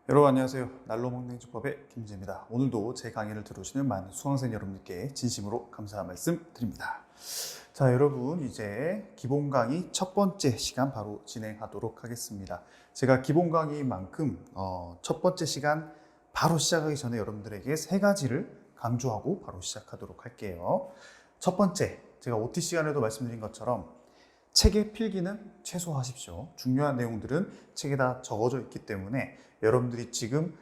여러분 안녕하세요. 날로 먹는 행정법의 김진입니다. 오늘도 제 강의를 들으시는 많은 수강생 여러분들께 진심으로 감사한 말씀 드립니다. 자, 여러분 이제 기본 강의 첫 번째 시간 바로 진행하도록 하겠습니다. 제가 기본 강의만큼 첫 번째 시간 바로 시작하기 전에 여러분들에게 세 가지를 강조하고 바로 시작하도록 할게요. 첫 번째, 제가 OT 시간에도 말씀드린 것처럼 책의 필기는 최소화하십시오. 중요한 내용들은 책에다 적어져 있기 때문에 여러분들이 지금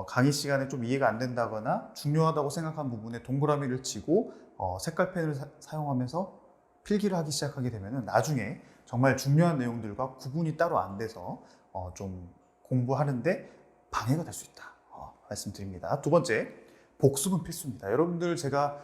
강의 시간에 좀 이해가 안 된다거나 중요하다고 생각한 부분에 동그라미를 치고 색깔펜을 사용하면서 필기를 하기 시작하게 되면 나중에 정말 중요한 내용들과 구분이 따로 안 돼서 좀 공부하는데 방해가 될 수 있다. 말씀드립니다. 두 번째, 복습은 필수입니다. 여러분들 제가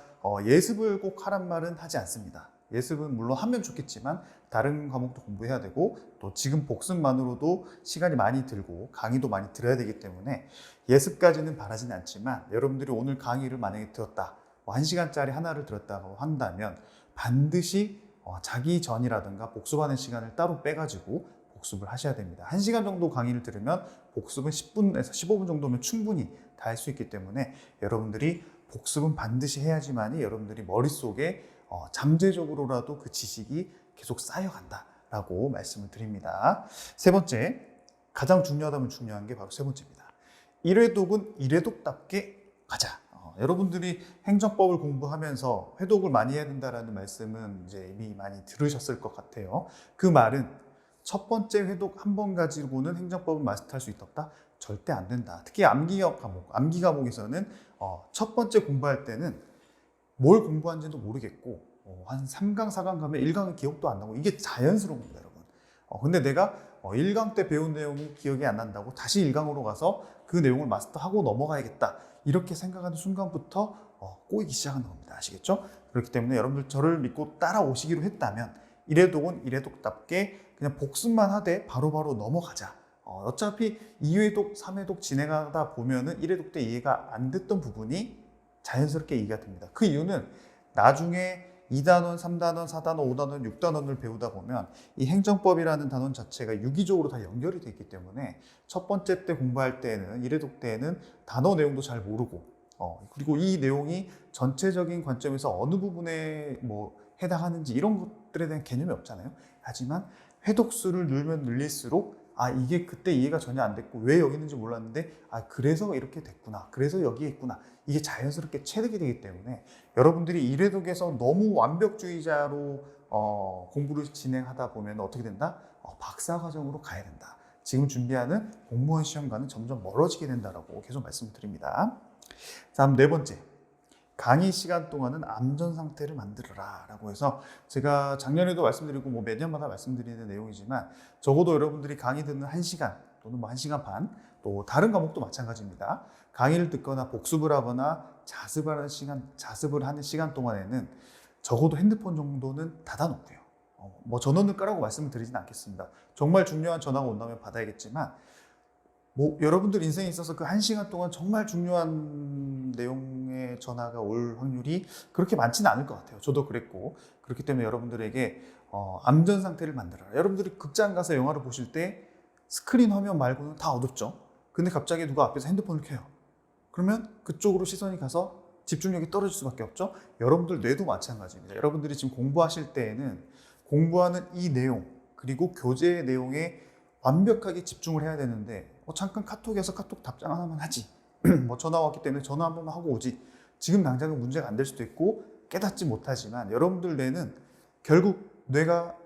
예습을 꼭 하란 말은 하지 않습니다. 예습은 물론 하면 좋겠지만 다른 과목도 공부해야 되고 또 지금 복습만으로도 시간이 많이 들고 강의도 많이 들어야 되기 때문에 예습까지는 바라지는 않지만 여러분들이 오늘 강의를 만약에 들었다, 1시간짜리 하나를 들었다고 한다면 반드시 자기 전이라든가 복습하는 시간을 따로 빼가지고 복습을 하셔야 됩니다. 1시간 정도 강의를 들으면 복습은 10분에서 15분 정도면 충분히 다 할 수 있기 때문에 여러분들이 복습은 반드시 해야지만이 여러분들이 머릿속에 잠재적으로라도 그 지식이 계속 쌓여간다라고 말씀을 드립니다. 세 번째, 가장 중요하다면 중요한 게 바로 세 번째입니다. 1회독은 1회독답게 가자. 여러분들이 행정법을 공부하면서 회독을 많이 해야 된다라는 말씀은 이제 이미 많이 들으셨을 것 같아요. 그 말은 첫 번째 회독 한 번 가지고는 행정법을 마스터할 수 있다? 절대 안 된다. 특히 암기 과목에서는 첫 번째 공부할 때는 뭘 공부한지도 모르겠고 한 3강, 4강 가면 1강은 기억도 안 나고 이게 자연스러운 겁니다, 여러분. 근데 내가 1강 때 배운 내용이 기억이 안 난다고 다시 1강으로 가서 그 내용을 마스터하고 넘어가야겠다. 이렇게 생각하는 순간부터 꼬이기 시작하는 겁니다. 아시겠죠? 그렇기 때문에 여러분들 저를 믿고 따라오시기로 했다면 1회독은 1회독답게 그냥 복습만 하되 바로바로 넘어가자. 어차피 2회독, 3회독 진행하다 보면은 1회독 때 이해가 안 됐던 부분이 자연스럽게 이해가 됩니다. 그 이유는 나중에 2단원, 3단원, 4단원, 5단원, 6단원을 배우다 보면 이 행정법이라는 단원 자체가 유기적으로 다 연결이 되어 있기 때문에 첫 번째 때 공부할 때는 1회독 때는 단어 내용도 잘 모르고 그리고 이 내용이 전체적인 관점에서 어느 부분에 해당하는지 이런 것들에 대한 개념이 없잖아요. 하지만 회독수를 늘면 늘릴수록 이게 그때 이해가 전혀 안 됐고 왜 여기 있는지 몰랐는데 그래서 이렇게 됐구나, 그래서 여기에 있구나, 이게 자연스럽게 체득이 되기 때문에 여러분들이 1회독에서 너무 완벽주의자로 공부를 진행하다 보면 어떻게 된다? 박사과정으로 가야 된다. 지금 준비하는 공무원 시험과는 점점 멀어지게 된다라고 계속 말씀드립니다. 다음 네 번째, 강의 시간 동안은 암전 상태를 만들어라 라고 해서 제가 작년에도 말씀드리고 매년마다 말씀드리는 내용이지만 적어도 여러분들이 강의 듣는 1시간 또는 1시간 반, 또 다른 과목도 마찬가지입니다. 강의를 듣거나 복습을 하거나 자습을 하는 시간 동안에는 적어도 핸드폰 정도는 닫아놓고요. 전원을 끄라고 말씀을 드리진 않겠습니다. 정말 중요한 전화가 온다면 받아야겠지만 여러분들 인생에 있어서 그 1시간 동안 정말 중요한 내용의 전화가 올 확률이 그렇게 많지는 않을 것 같아요. 저도 그랬고. 그렇기 때문에 여러분들에게 암전 상태를 만들어라. 여러분들이 극장 가서 영화를 보실 때 스크린 화면 말고는 다 어둡죠. 근데 갑자기 누가 앞에서 핸드폰을 켜요. 그러면 그쪽으로 시선이 가서 집중력이 떨어질 수밖에 없죠. 여러분들 뇌도 마찬가지입니다. 여러분들이 지금 공부하실 때에는 공부하는 이 내용 그리고 교재의 내용에 완벽하게 집중을 해야 되는데 잠깐 카톡에서 카톡 답장 하나만 하지 전화 왔기 때문에 전화 한 번만 하고 오지, 지금 당장은 문제가 안 될 수도 있고 깨닫지 못하지만 여러분들 뇌는 결국 뇌가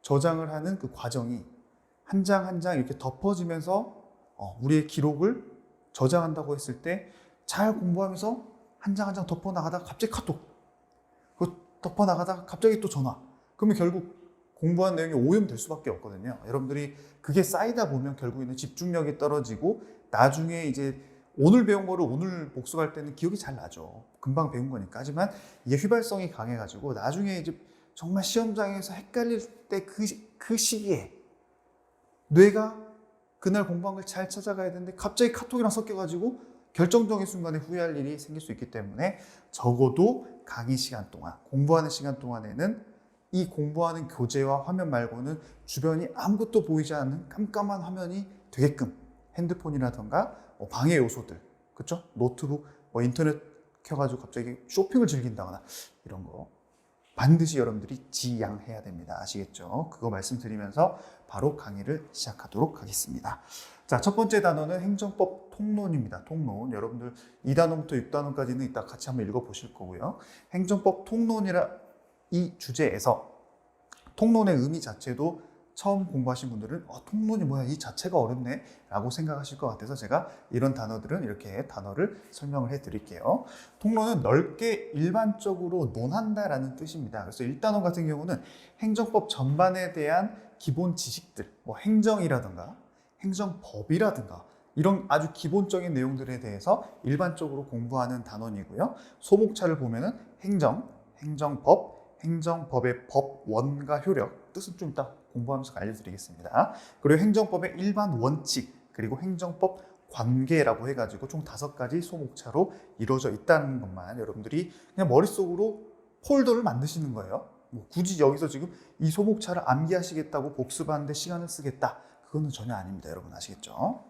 저장을 하는 그 과정이 한 장 한 장 이렇게 덮어지면서 우리의 기록을 저장한다고 했을 때 잘 공부하면서 한 장 한 장 덮어나가다가 갑자기 카톡, 덮어나가다가 갑자기 또 전화, 그러면 결국 공부한 내용이 오염될 수밖에 없거든요. 여러분들이 그게 쌓이다 보면 결국에는 집중력이 떨어지고 나중에 이제 오늘 배운 거를 오늘 복습할 때는 기억이 잘 나죠. 금방 배운 거니까. 하지만 이게 휘발성이 강해가지고 나중에 이제 정말 시험장에서 헷갈릴 때 그 시기에 뇌가 그날 공부한 걸 잘 찾아가야 되는데 갑자기 카톡이랑 섞여가지고 결정적인 순간에 후회할 일이 생길 수 있기 때문에 적어도 강의 시간 동안, 공부하는 시간 동안에는 이 공부하는 교재와 화면 말고는 주변이 아무것도 보이지 않는 깜깜한 화면이 되게끔 핸드폰이라던가 방해 요소들, 그렇죠? 노트북, 인터넷 켜가지고 갑자기 쇼핑을 즐긴다거나 이런 거 반드시 여러분들이 지양해야 됩니다. 아시겠죠? 그거 말씀드리면서 바로 강의를 시작하도록 하겠습니다. 자, 첫 번째 단어는 행정법 통론입니다. 통론. 여러분들 2단원부터 6단원까지는 이따 같이 한번 읽어보실 거고요. 행정법 통론이라 이 주제에서 통론의 의미 자체도 처음 공부하신 분들은 통론이 뭐야? 이 자체가 어렵네? 라고 생각하실 것 같아서 제가 이런 단어들은 이렇게 단어를 설명을 해드릴게요. 통론은 넓게 일반적으로 논한다라는 뜻입니다. 그래서 1단원 같은 경우는 행정법 전반에 대한 기본 지식들, 행정이라든가 행정법이라든가 이런 아주 기본적인 내용들에 대해서 일반적으로 공부하는 단원이고요. 소목차를 보면은 행정, 행정법, 행정법의 법, 원과 효력, 뜻은 좀 이따 공부하면서 알려드리겠습니다. 그리고 행정법의 일반 원칙, 그리고 행정법 관계라고 해가지고 총 5가지 소목차로 이루어져 있다는 것만 여러분들이 그냥 머릿속으로 폴더를 만드시는 거예요. 굳이 여기서 지금 이 소목차를 암기하시겠다고 복습하는데 시간을 쓰겠다. 그거는 전혀 아닙니다. 여러분 아시겠죠?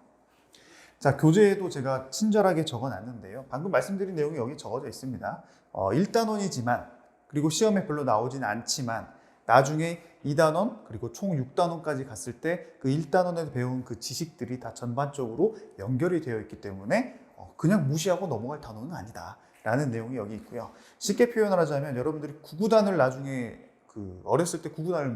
자, 교재에도 제가 친절하게 적어놨는데요. 방금 말씀드린 내용이 여기 적어져 있습니다. 1단원이지만 그리고 시험에 별로 나오진 않지만 나중에 2단원 그리고 총 6단원까지 갔을 때 그 1단원에서 배운 그 지식들이 다 전반적으로 연결이 되어 있기 때문에 그냥 무시하고 넘어갈 단원은 아니다 라는 내용이 여기 있고요. 쉽게 표현을 하자면 여러분들이 구구단을 나중에 어렸을 때 구구단을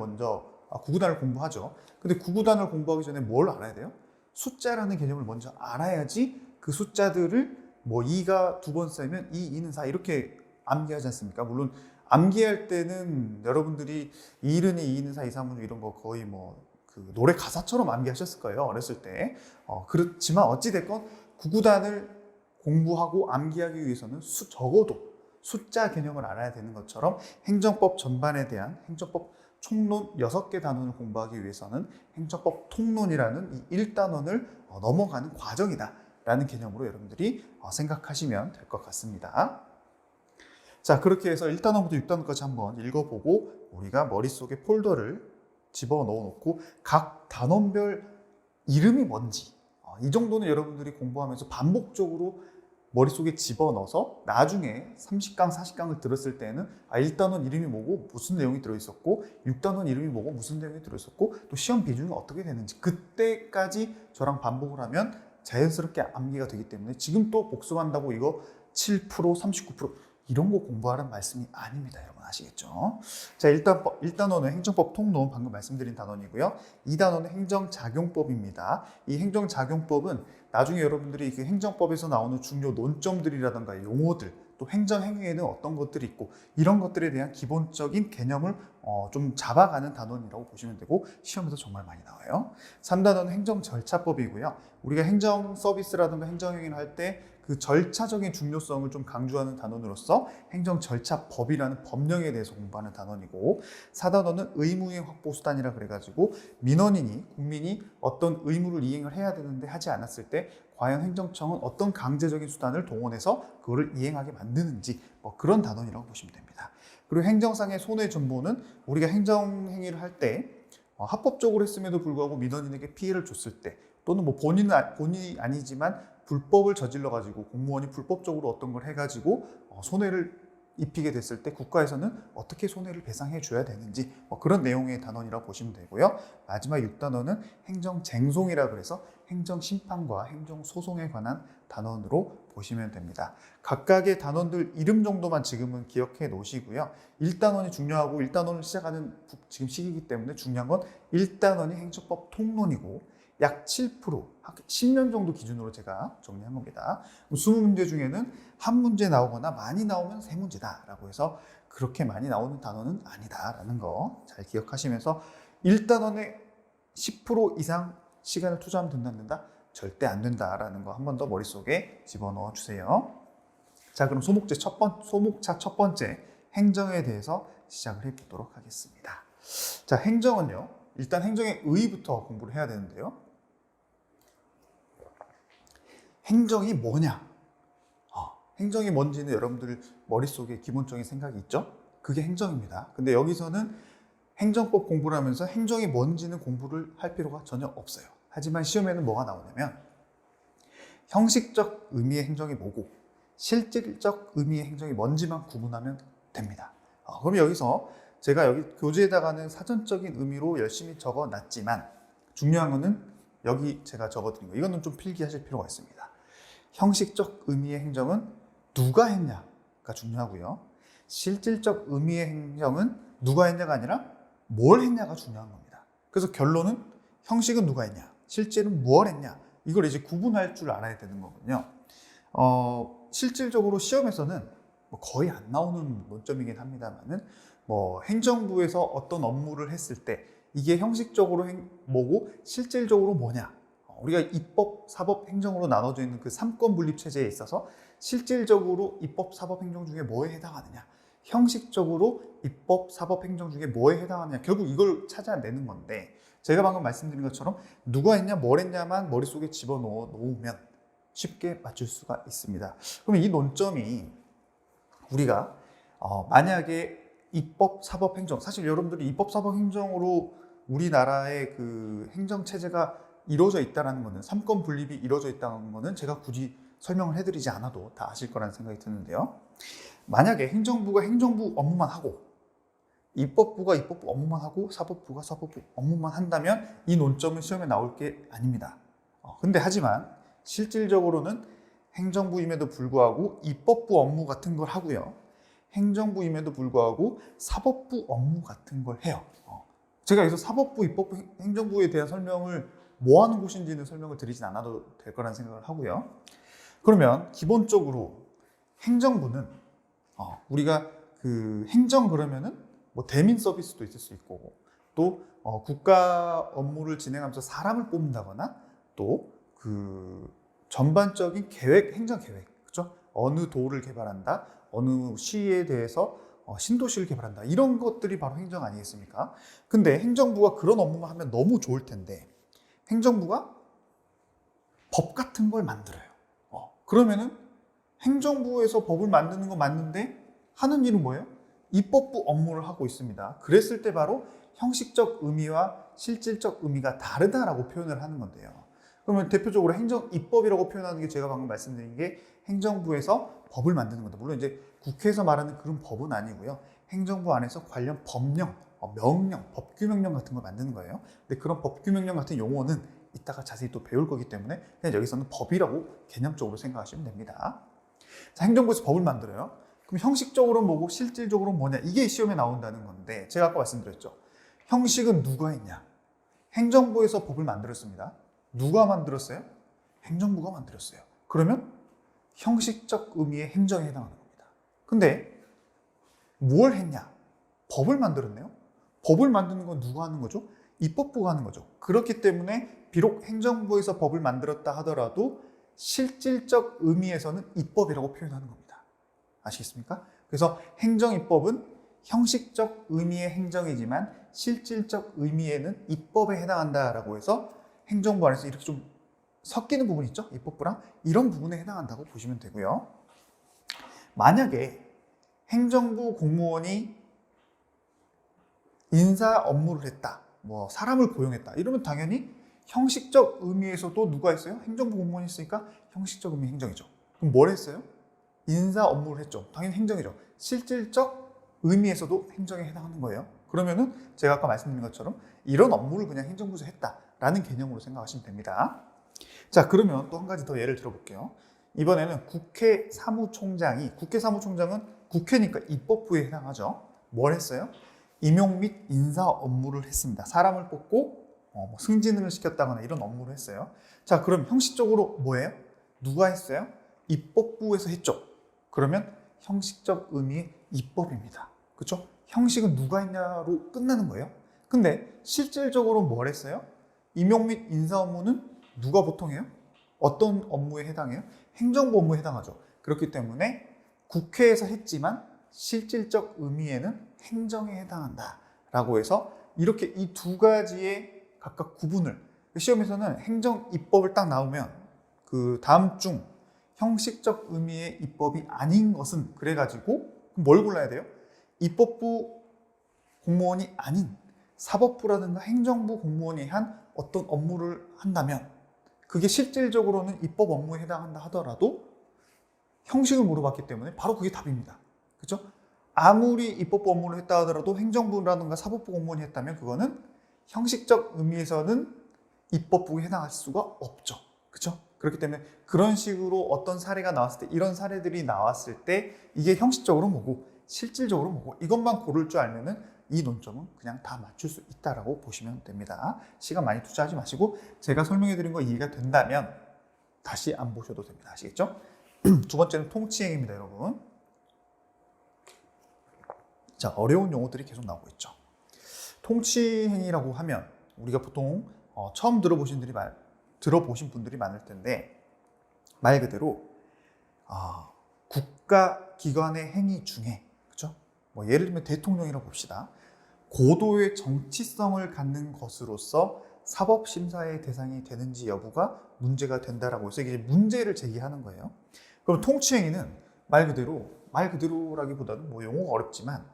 구구단을 공부하죠. 근데 구구단을 공부하기 전에 뭘 알아야 돼요? 숫자라는 개념을 먼저 알아야지 그 숫자들을 2가 2번 쌓이면 2, 2는 4 이렇게 암기하지 않습니까? 물론 암기할 때는 여러분들이 2는 2, 2는 4, 2, 3은 이런 거 거의 그 노래 가사처럼 암기하셨을 거예요. 어렸을 때. 그렇지만 어찌됐건 구구단을 공부하고 암기하기 위해서는 적어도 숫자 개념을 알아야 되는 것처럼 행정법 전반에 대한 행정법 총론 6개 단원을 공부하기 위해서는 행정법 통론이라는 이 1단원을 넘어가는 과정이다 라는 개념으로 여러분들이 생각하시면 될 것 같습니다. 자, 그렇게 해서 1단원부터 6단원까지 한번 읽어보고 우리가 머릿속에 폴더를 집어넣어 놓고 각 단원별 이름이 뭔지 이 정도는 여러분들이 공부하면서 반복적으로 머릿속에 집어넣어서 나중에 30강, 40강을 들었을 때는 1단원 이름이 뭐고 무슨 내용이 들어있었고 6단원 이름이 뭐고 무슨 내용이 들어있었고 또 시험 비중이 어떻게 되는지 그때까지 저랑 반복을 하면 자연스럽게 암기가 되기 때문에 지금 또 복습한다고 이거 7%, 39% 이런 거 공부하라는 말씀이 아닙니다. 여러분 아시겠죠? 자, 1단원은 행정법 통론 방금 말씀드린 단원이고요. 2단원은 행정작용법입니다. 이 행정작용법은 나중에 여러분들이 그 행정법에서 나오는 중요 논점들이라든가 용어들 또 행정행위에는 어떤 것들이 있고 이런 것들에 대한 기본적인 개념을 좀 잡아가는 단원이라고 보시면 되고 시험에서 정말 많이 나와요. 3단원은 행정절차법이고요. 우리가 행정 서비스라든가 행정행위를 할 때 그 절차적인 중요성을 좀 강조하는 단원으로서 행정절차법이라는 법령에 대해서 공부하는 단원이고 4단원은 의무이행 확보 수단이라 그래가지고 민원인이 국민이 어떤 의무를 이행을 해야 되는데 하지 않았을 때 과연 행정청은 어떤 강제적인 수단을 동원해서 그거를 이행하게 만드는지 그런 단원이라고 보시면 됩니다. 그리고 행정상의 손해 존보는 우리가 행정행위를 할 때 합법적으로 했음에도 불구하고 민원인에게 피해를 줬을 때 또는 본인이 아니지만 불법을 저질러 가지고 공무원이 불법적으로 어떤 걸 해가지고 손해를 입히게 됐을 때 국가에서는 어떻게 손해를 배상해 줘야 되는지 그런 내용의 단원이라고 보시면 되고요. 마지막 6단원은 행정쟁송이라 그래서 행정심판과 행정소송에 관한 단원으로 보시면 됩니다. 각각의 단원들 이름 정도만 지금은 기억해 놓으시고요. 1단원이 중요하고 1단원을 시작하는 지금 시기이기 때문에 중요한 건 1단원이 행정법 통론이고 약 7%, 10년 정도 기준으로 제가 정리한 겁니다. 20문제 중에는 한 문제 나오거나 많이 나오면 3문제다 라고 해서 그렇게 많이 나오는 단어는 아니다 라는 거 잘 기억하시면서 1단원에 10% 이상 시간을 투자하면 된다 안 된다? 절대 안 된다라는 거 한 번 더 머릿속에 집어넣어 주세요. 자, 그럼 소목차 첫 번째 행정에 대해서 시작을 해보도록 하겠습니다. 자, 행정은요. 일단 행정의 의의부터 공부를 해야 되는데요. 행정이 뭐냐? 행정이 뭔지는 여러분들 머릿속에 기본적인 생각이 있죠? 그게 행정입니다. 근데 여기서는 행정법 공부를 하면서 행정이 뭔지는 공부를 할 필요가 전혀 없어요. 하지만 시험에는 뭐가 나오냐면 형식적 의미의 행정이 뭐고 실질적 의미의 행정이 뭔지만 구분하면 됩니다. 그럼 여기서 제가 여기 교재에다가는 사전적인 의미로 열심히 적어놨지만 중요한 거는 여기 제가 적어드린 거, 이거는 좀 필기하실 필요가 있습니다. 형식적 의미의 행정은 누가 했냐가 중요하고요. 실질적 의미의 행정은 누가 했냐가 아니라 뭘 했냐가 중요한 겁니다. 그래서 결론은 형식은 누가 했냐, 실제는 뭘 했냐, 이걸 이제 구분할 줄 알아야 되는 거거든요. 실질적으로 시험에서는 거의 안 나오는 논점이긴 합니다만은 행정부에서 어떤 업무를 했을 때 이게 형식적으로 뭐고 실질적으로 뭐냐, 우리가 입법, 사법, 행정으로 나눠져 있는 그 3권 분립 체제에 있어서 실질적으로 입법, 사법, 행정 중에 뭐에 해당하느냐, 형식적으로 입법, 사법, 행정 중에 뭐에 해당하느냐, 결국 이걸 찾아내는 건데, 제가 방금 말씀드린 것처럼 누가 했냐, 뭘 했냐만 머릿속에 집어넣으면 쉽게 맞출 수가 있습니다. 그러면 이 논점이 우리가 만약에 입법, 사법, 행정, 사실 여러분들이 입법, 사법, 행정으로 우리나라의 그 행정체제가 이루어져 있다는 것은, 3권 분립이 이루어져 있다는 것은 제가 굳이 설명을 해드리지 않아도 다 아실 거라는 생각이 드는데요. 만약에 행정부가 행정부 업무만 하고 입법부가 입법부 업무만 하고 사법부가 사법부 업무만 한다면 이 논점은 시험에 나올 게 아닙니다. 근데 하지만 실질적으로는 행정부임에도 불구하고 입법부 업무 같은 걸 하고요. 행정부임에도 불구하고 사법부 업무 같은 걸 해요. 제가 여기서 사법부, 입법부, 행정부에 대한 설명을 뭐 하는 곳인지는 설명을 드리진 않아도 될 거라는 생각을 하고요. 그러면 기본적으로 행정부는 우리가 그 행정 그러면은 대민 서비스도 있을 수 있고, 또 국가 업무를 진행하면서 사람을 뽑는다거나, 또 그 전반적인 계획, 행정 계획, 그렇죠? 어느 도를 개발한다, 어느 시에 대해서 신도시를 개발한다, 이런 것들이 바로 행정 아니겠습니까? 근데 행정부가 그런 업무만 하면 너무 좋을 텐데 행정부가 법 같은 걸 만들어요. 그러면은 행정부에서 법을 만드는 건 맞는데 하는 일은 뭐예요? 입법부 업무를 하고 있습니다. 그랬을 때 바로 형식적 의미와 실질적 의미가 다르다라고 표현을 하는 건데요. 그러면 대표적으로 행정 입법이라고 표현하는 게 제가 방금 말씀드린 게 행정부에서 법을 만드는 겁니다. 물론 이제 국회에서 말하는 그런 법은 아니고요. 행정부 안에서 관련 법령, 명령, 법규명령 같은 걸 만드는 거예요. 근데 그런 법규명령 같은 용어는 이따가 자세히 또 배울 거기 때문에 그냥 여기서는 법이라고 개념적으로 생각하시면 됩니다. 자, 행정부에서 법을 만들어요. 그럼 형식적으로 뭐고 실질적으로 뭐냐, 이게 시험에 나온다는 건데, 제가 아까 말씀드렸죠. 형식은 누가 했냐? 행정부에서 법을 만들었습니다. 누가 만들었어요? 행정부가 만들었어요. 그러면 형식적 의미의 행정에 해당하는 겁니다. 근데 뭘 했냐? 법을 만들었네요. 법을 만드는 건 누가 하는 거죠? 입법부가 하는 거죠. 그렇기 때문에 비록 행정부에서 법을 만들었다 하더라도 실질적 의미에서는 입법이라고 표현하는 겁니다. 아시겠습니까? 그래서 행정입법은 형식적 의미의 행정이지만 실질적 의미에는 입법에 해당한다라고 해서 행정부 안에서 이렇게 좀 섞이는 부분이 있죠? 입법부랑 이런 부분에 해당한다고 보시면 되고요. 만약에 행정부 공무원이 인사 업무를 했다, 사람을 고용했다, 이러면 당연히 형식적 의미에서도 누가 있어요? 행정부 공무원이 있으니까 형식적 의미 행정이죠. 그럼 뭘 했어요? 인사 업무를 했죠. 당연히 행정이죠. 실질적 의미에서도 행정에 해당하는 거예요. 그러면은 제가 아까 말씀드린 것처럼 이런 업무를 그냥 행정부에서 했다라는 개념으로 생각하시면 됩니다. 자, 그러면 또 한 가지 더 예를 들어볼게요. 이번에는 국회 사무총장은 국회니까 입법부에 해당하죠. 뭘 했어요? 임용 및 인사 업무를 했습니다. 사람을 뽑고 승진을 시켰다거나 이런 업무를 했어요. 자, 그럼 형식적으로 뭐예요? 누가 했어요? 입법부에서 했죠. 그러면 형식적 의미의 입법입니다. 그렇죠? 형식은 누가 했냐로 끝나는 거예요. 근데 실질적으로 뭘 했어요? 임용 및 인사 업무는 누가 보통 해요? 어떤 업무에 해당해요? 행정부 업무에 해당하죠. 그렇기 때문에 국회에서 했지만 실질적 의미에는 행정에 해당한다라고 해서 이렇게 이 두 가지의 각각 구분을, 시험에서는 행정 입법을 딱 나오면 그 다음 중 형식적 의미의 입법이 아닌 것은, 그래가지고 뭘 골라야 돼요? 입법부 공무원이 아닌 사법부라든가 행정부 공무원이 한 어떤 업무를 한다면 그게 실질적으로는 입법 업무에 해당한다 하더라도 형식을 물어봤기 때문에 바로 그게 답입니다. 그렇죠? 아무리 입법 업무를 했다 하더라도 행정부라든가 사법부 공무원이 했다면 그거는 형식적 의미에서는 입법부에 해당할 수가 없죠. 그렇죠? 그렇기 때문에 그런 식으로 어떤 사례가 나왔을 때, 이런 사례들이 나왔을 때 이게 형식적으로 뭐고 실질적으로 뭐고 이것만 고를 줄 알면은 이 논점은 그냥 다 맞출 수 있다라고 보시면 됩니다. 시간 많이 투자하지 마시고 제가 설명해 드린 거 이해가 된다면 다시 안 보셔도 됩니다. 아시겠죠? 두 번째는 통치행위입니다, 여러분. 자, 어려운 용어들이 계속 나오고 있죠. 통치행위라고 하면 우리가 보통 처음 들어보신 분들이 많을 텐데 말 그대로 국가기관의 행위 중에, 그렇죠? 뭐 예를 들면 대통령이라고 봅시다. 고도의 정치성을 갖는 것으로서 사법심사의 대상이 되는지 여부가 문제가 된다라고 해서 이게 문제를 제기하는 거예요. 그럼 통치행위는 말 그대로라기보다는 뭐 용어가 어렵지만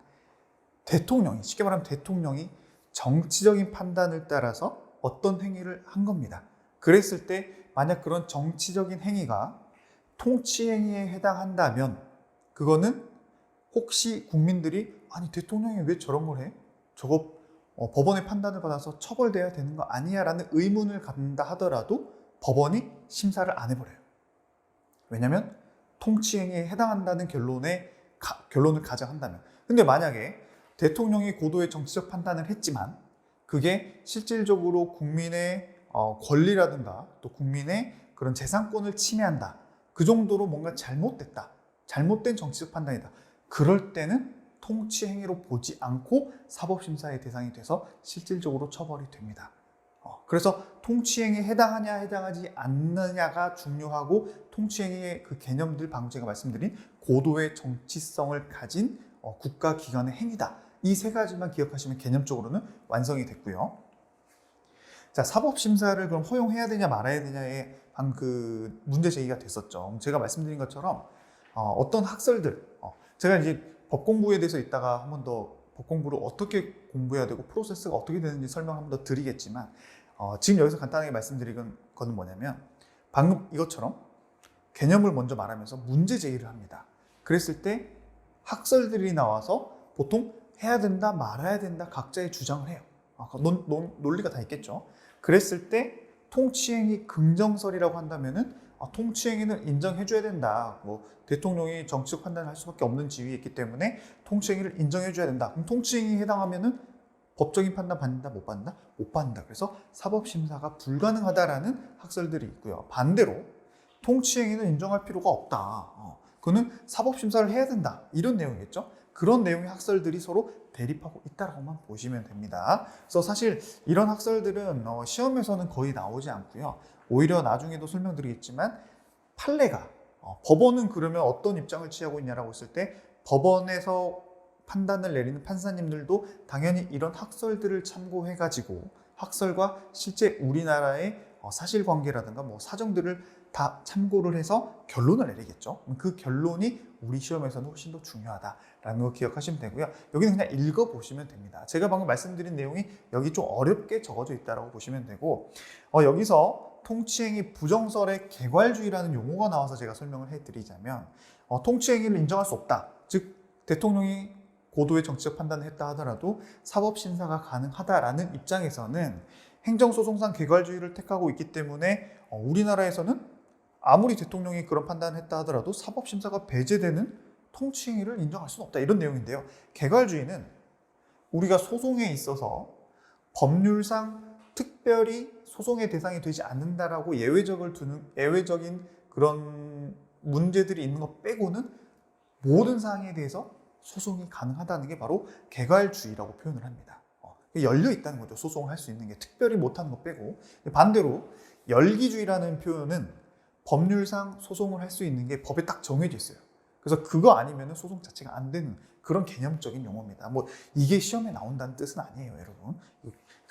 쉽게 말하면 대통령이 정치적인 판단을 따라서 어떤 행위를 한 겁니다. 그랬을 때 만약 그런 정치적인 행위가 통치행위에 해당한다면 그거는 혹시 국민들이 아니 대통령이 왜 저런 걸 해? 저거 법원의 판단을 받아서 처벌돼야 되는 거 아니야? 라는 의문을 갖는다 하더라도 법원이 심사를 안 해버려요. 왜냐하면 통치행위에 해당한다는 결론을 가져간다면. 근데 만약에 대통령이 고도의 정치적 판단을 했지만 그게 실질적으로 국민의 권리라든가 또 국민의 그런 재산권을 침해한다. 그 정도로 뭔가 잘못된 정치적 판단이다. 그럴 때는 통치행위로 보지 않고 사법심사의 대상이 돼서 실질적으로 처벌이 됩니다. 그래서 통치행위에 해당하냐 해당하지 않느냐가 중요하고 통치행위의 그 개념들 방금 제가 말씀드린 고도의 정치성을 가진 국가기관의 행위다. 이 세 가지만 기억하시면 개념적으로는 완성이 됐고요. 자, 사법심사를 그럼 허용해야 되냐 말아야 되냐의 그 문제 제기가 됐었죠. 제가 말씀드린 것처럼 어떤 학설들, 제가 이제 법 공부에 대해서 이따가 한 번 더 법 공부를 어떻게 공부해야 되고 프로세스가 어떻게 되는지 설명 한 번 더 드리겠지만 지금 여기서 간단하게 말씀드린 거는 뭐냐면 방금 이것처럼 개념을 먼저 말하면서 문제 제기를 합니다. 그랬을 때 학설들이 나와서 보통 해야 된다 말아야 된다 각자의 주장을 해요. 논리가 다 있겠죠. 그랬을 때 통치행위 긍정설이라고 한다면은 통치행위는 인정해줘야 된다. 뭐 대통령이 정치적 판단을 할 수밖에 없는 지위에 있기 때문에 통치행위를 인정해줘야 된다. 그럼 통치행위에 해당하면은 법적인 판단 받는다, 못 받는다? 못 받는다. 그래서 사법심사가 불가능하다라는 학설들이 있고요. 반대로 통치행위는 인정할 필요가 없다. 그거는 사법심사를 해야 된다. 이런 내용이겠죠. 그런 내용의 학설들이 서로 대립하고 있다라고만 보시면 됩니다. 그래서 사실 이런 학설들은 시험에서는 거의 나오지 않고요. 오히려 나중에도 설명드리겠지만 판례가 법원은 그러면 어떤 입장을 취하고 있냐라고 했을 때 법원에서 판단을 내리는 판사님들도 당연히 이런 학설들을 참고해가지고 학설과 실제 우리나라의 사실관계라든가 뭐 사정들을 다 참고를 해서 결론을 내리겠죠. 그 결론이 우리 시험에서는 훨씬 더 중요하다라는 거 기억하시면 되고요. 여기는 그냥 읽어보시면 됩니다. 제가 방금 말씀드린 내용이 여기 좀 어렵게 적어져 있다고 보시면 되고 여기서 통치행위 부정설의 개괄주의라는 용어가 나와서 제가 설명을 해드리자면 통치행위를 인정할 수 없다. 즉 대통령이 고도의 정치적 판단을 했다 하더라도 사법심사가 가능하다라는 입장에서는 행정소송상 개괄주의를 택하고 있기 때문에 우리나라에서는 아무리 대통령이 그런 판단을 했다 하더라도 사법심사가 배제되는 통치행위를 인정할 수는 없다. 이런 내용인데요. 개괄주의는 우리가 소송에 있어서 법률상 특별히 소송의 대상이 되지 않는다라고 예외적인 그런 문제들이 있는 것 빼고는 모든 사항에 대해서 소송이 가능하다는 게 바로 개괄주의라고 표현을 합니다. 열려 있다는 거죠. 소송을 할 수 있는 게 특별히 못하는 거 빼고. 반대로 열기주의라는 표현은 법률상 소송을 할 수 있는 게 법에 딱 정해져 있어요. 그래서 그거 아니면 소송 자체가 안 되는 그런 개념적인 용어입니다. 뭐 이게 시험에 나온다는 뜻은 아니에요, 여러분.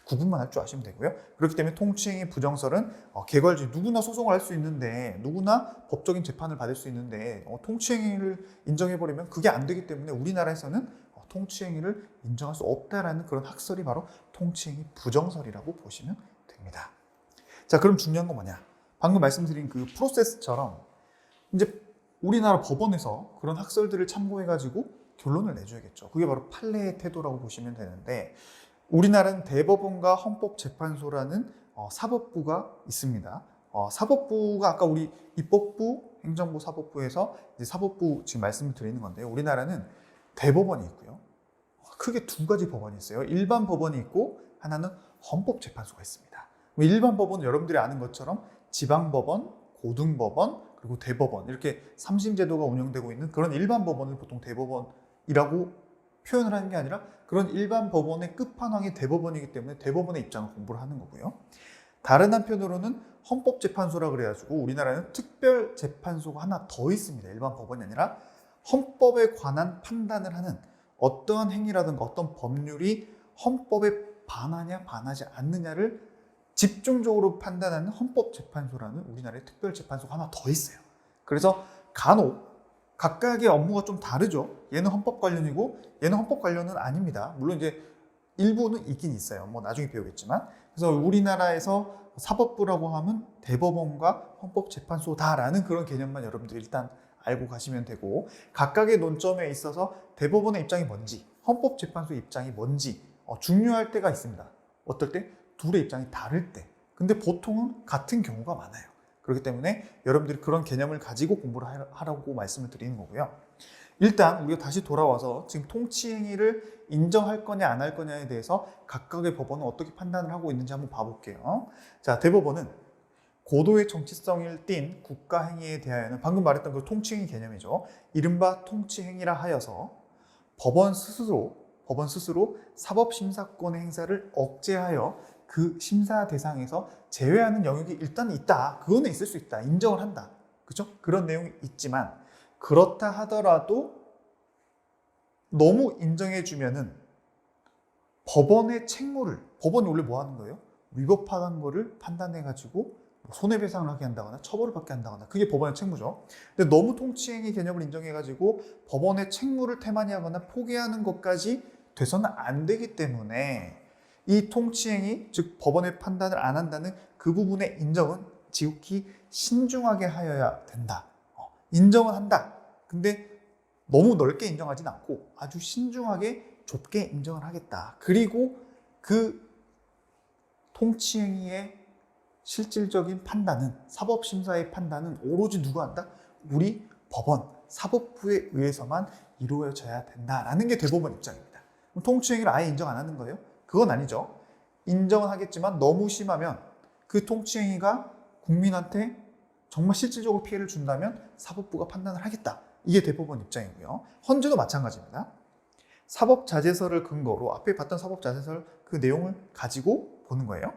구분만 할 줄 아시면 되고요. 그렇기 때문에 통치행위 부정설은 개괄주의, 누구나 소송을 할 수 있는데 누구나 법적인 재판을 받을 수 있는데 통치행위를 인정해버리면 그게 안 되기 때문에 우리나라에서는 통치행위를 인정할 수 없다라는 그런 학설이 바로 통치행위 부정설이라고 보시면 됩니다. 자, 그럼 중요한 건 뭐냐? 방금 말씀드린 그 프로세스처럼 이제 우리나라 법원에서 그런 학설들을 참고해가지고 결론을 내줘야겠죠. 그게 바로 판례의 태도라고 보시면 되는데, 우리나라는 대법원과 헌법재판소라는 사법부가 있습니다. 사법부가 아까 우리 입법부, 행정부, 사법부에서 이제 사법부 지금 말씀을 드리는 건데요. 우리나라는 대법원이 있고요. 크게 두 가지 법원이 있어요. 일반 법원이 있고 하나는 헌법재판소가 있습니다. 일반 법원은 여러분들이 아는 것처럼 지방법원, 고등법원, 그리고 대법원 이렇게 3심 제도가 운영되고 있는 그런 일반 법원을 보통 대법원이라고 표현을 하는 게 아니라 그런 일반 법원의 끝판왕이 대법원이기 때문에 대법원의 입장을 공부를 하는 거고요. 다른 한편으로는 헌법재판소라 그래가지고 우리나라는 특별재판소가 하나 더 있습니다. 일반 법원이 아니라 헌법에 관한 판단을 하는 어떠한 행위라든가 어떤 법률이 헌법에 반하냐 반하지 않느냐를 집중적으로 판단하는 헌법재판소라는 우리나라의 특별재판소가 하나 더 있어요. 그래서 간혹 각각의 업무가 좀 다르죠. 얘는 헌법 관련이고 얘는 헌법 관련은 아닙니다. 물론 이제 일부는 있긴 있어요. 뭐 나중에 배우겠지만. 그래서 우리나라에서 사법부라고 하면 대법원과 헌법재판소다라는 그런 개념만 여러분들 일단 알고 가시면 되고, 각각의 논점에 있어서 대법원의 입장이 뭔지 헌법재판소의 입장이 뭔지 중요할 때가 있습니다. 어떨 때? 둘의 입장이 다를 때. 근데 보통은 같은 경우가 많아요. 그렇기 때문에 여러분들이 그런 개념을 가지고 공부를 하라고 말씀을 드리는 거고요. 일단 우리가 다시 돌아와서 지금 통치행위를 인정할 거냐 안 할 거냐에 대해서 각각의 법원은 어떻게 판단을 하고 있는지 한번 봐볼게요. 자, 대법원은 고도의 정치성을 띤 국가행위에 대하여는 방금 말했던 그 통치행위 개념이죠. 이른바 통치행위라 하여서 법원 스스로 사법심사권의 행사를 억제하여 그 심사 대상에서 제외하는 영역이 일단 있다. 그거는 있을 수 있다. 인정을 한다. 그렇죠? 그런 내용이 있지만 그렇다 하더라도 너무 인정해주면은 법원의 책무를, 법원이 원래 뭐 하는 거예요? 위법한 거를 판단해가지고 손해배상을 하게 한다거나 처벌을 받게 한다거나, 그게 법원의 책무죠. 근데 너무 통치행위 개념을 인정해가지고 법원의 책무를 태만히 하거나 포기하는 것까지 돼서는 안 되기 때문에 이 통치행위, 즉 법원의 판단을 안 한다는 그 부분의 인정은 지극히 신중하게 하여야 된다. 인정은 한다. 근데 너무 넓게 인정하진 않고 아주 신중하게 좁게 인정을 하겠다. 그리고 그 통치행위의 실질적인 판단은, 사법심사의 판단은 오로지 누가 한다? 우리 법원, 사법부에 의해서만 이루어져야 된다라는 게 대법원 입장입니다. 그럼 통치행위를 아예 인정 안 하는 거예요? 그건 아니죠. 인정은 하겠지만 너무 심하면 그 통치행위가 국민한테 정말 실질적으로 피해를 준다면 사법부가 판단을 하겠다. 이게 대법원 입장이고요. 헌재도 마찬가지입니다. 사법자재서를 근거로 앞에 봤던 사법자재서 그 내용을 가지고 보는 거예요.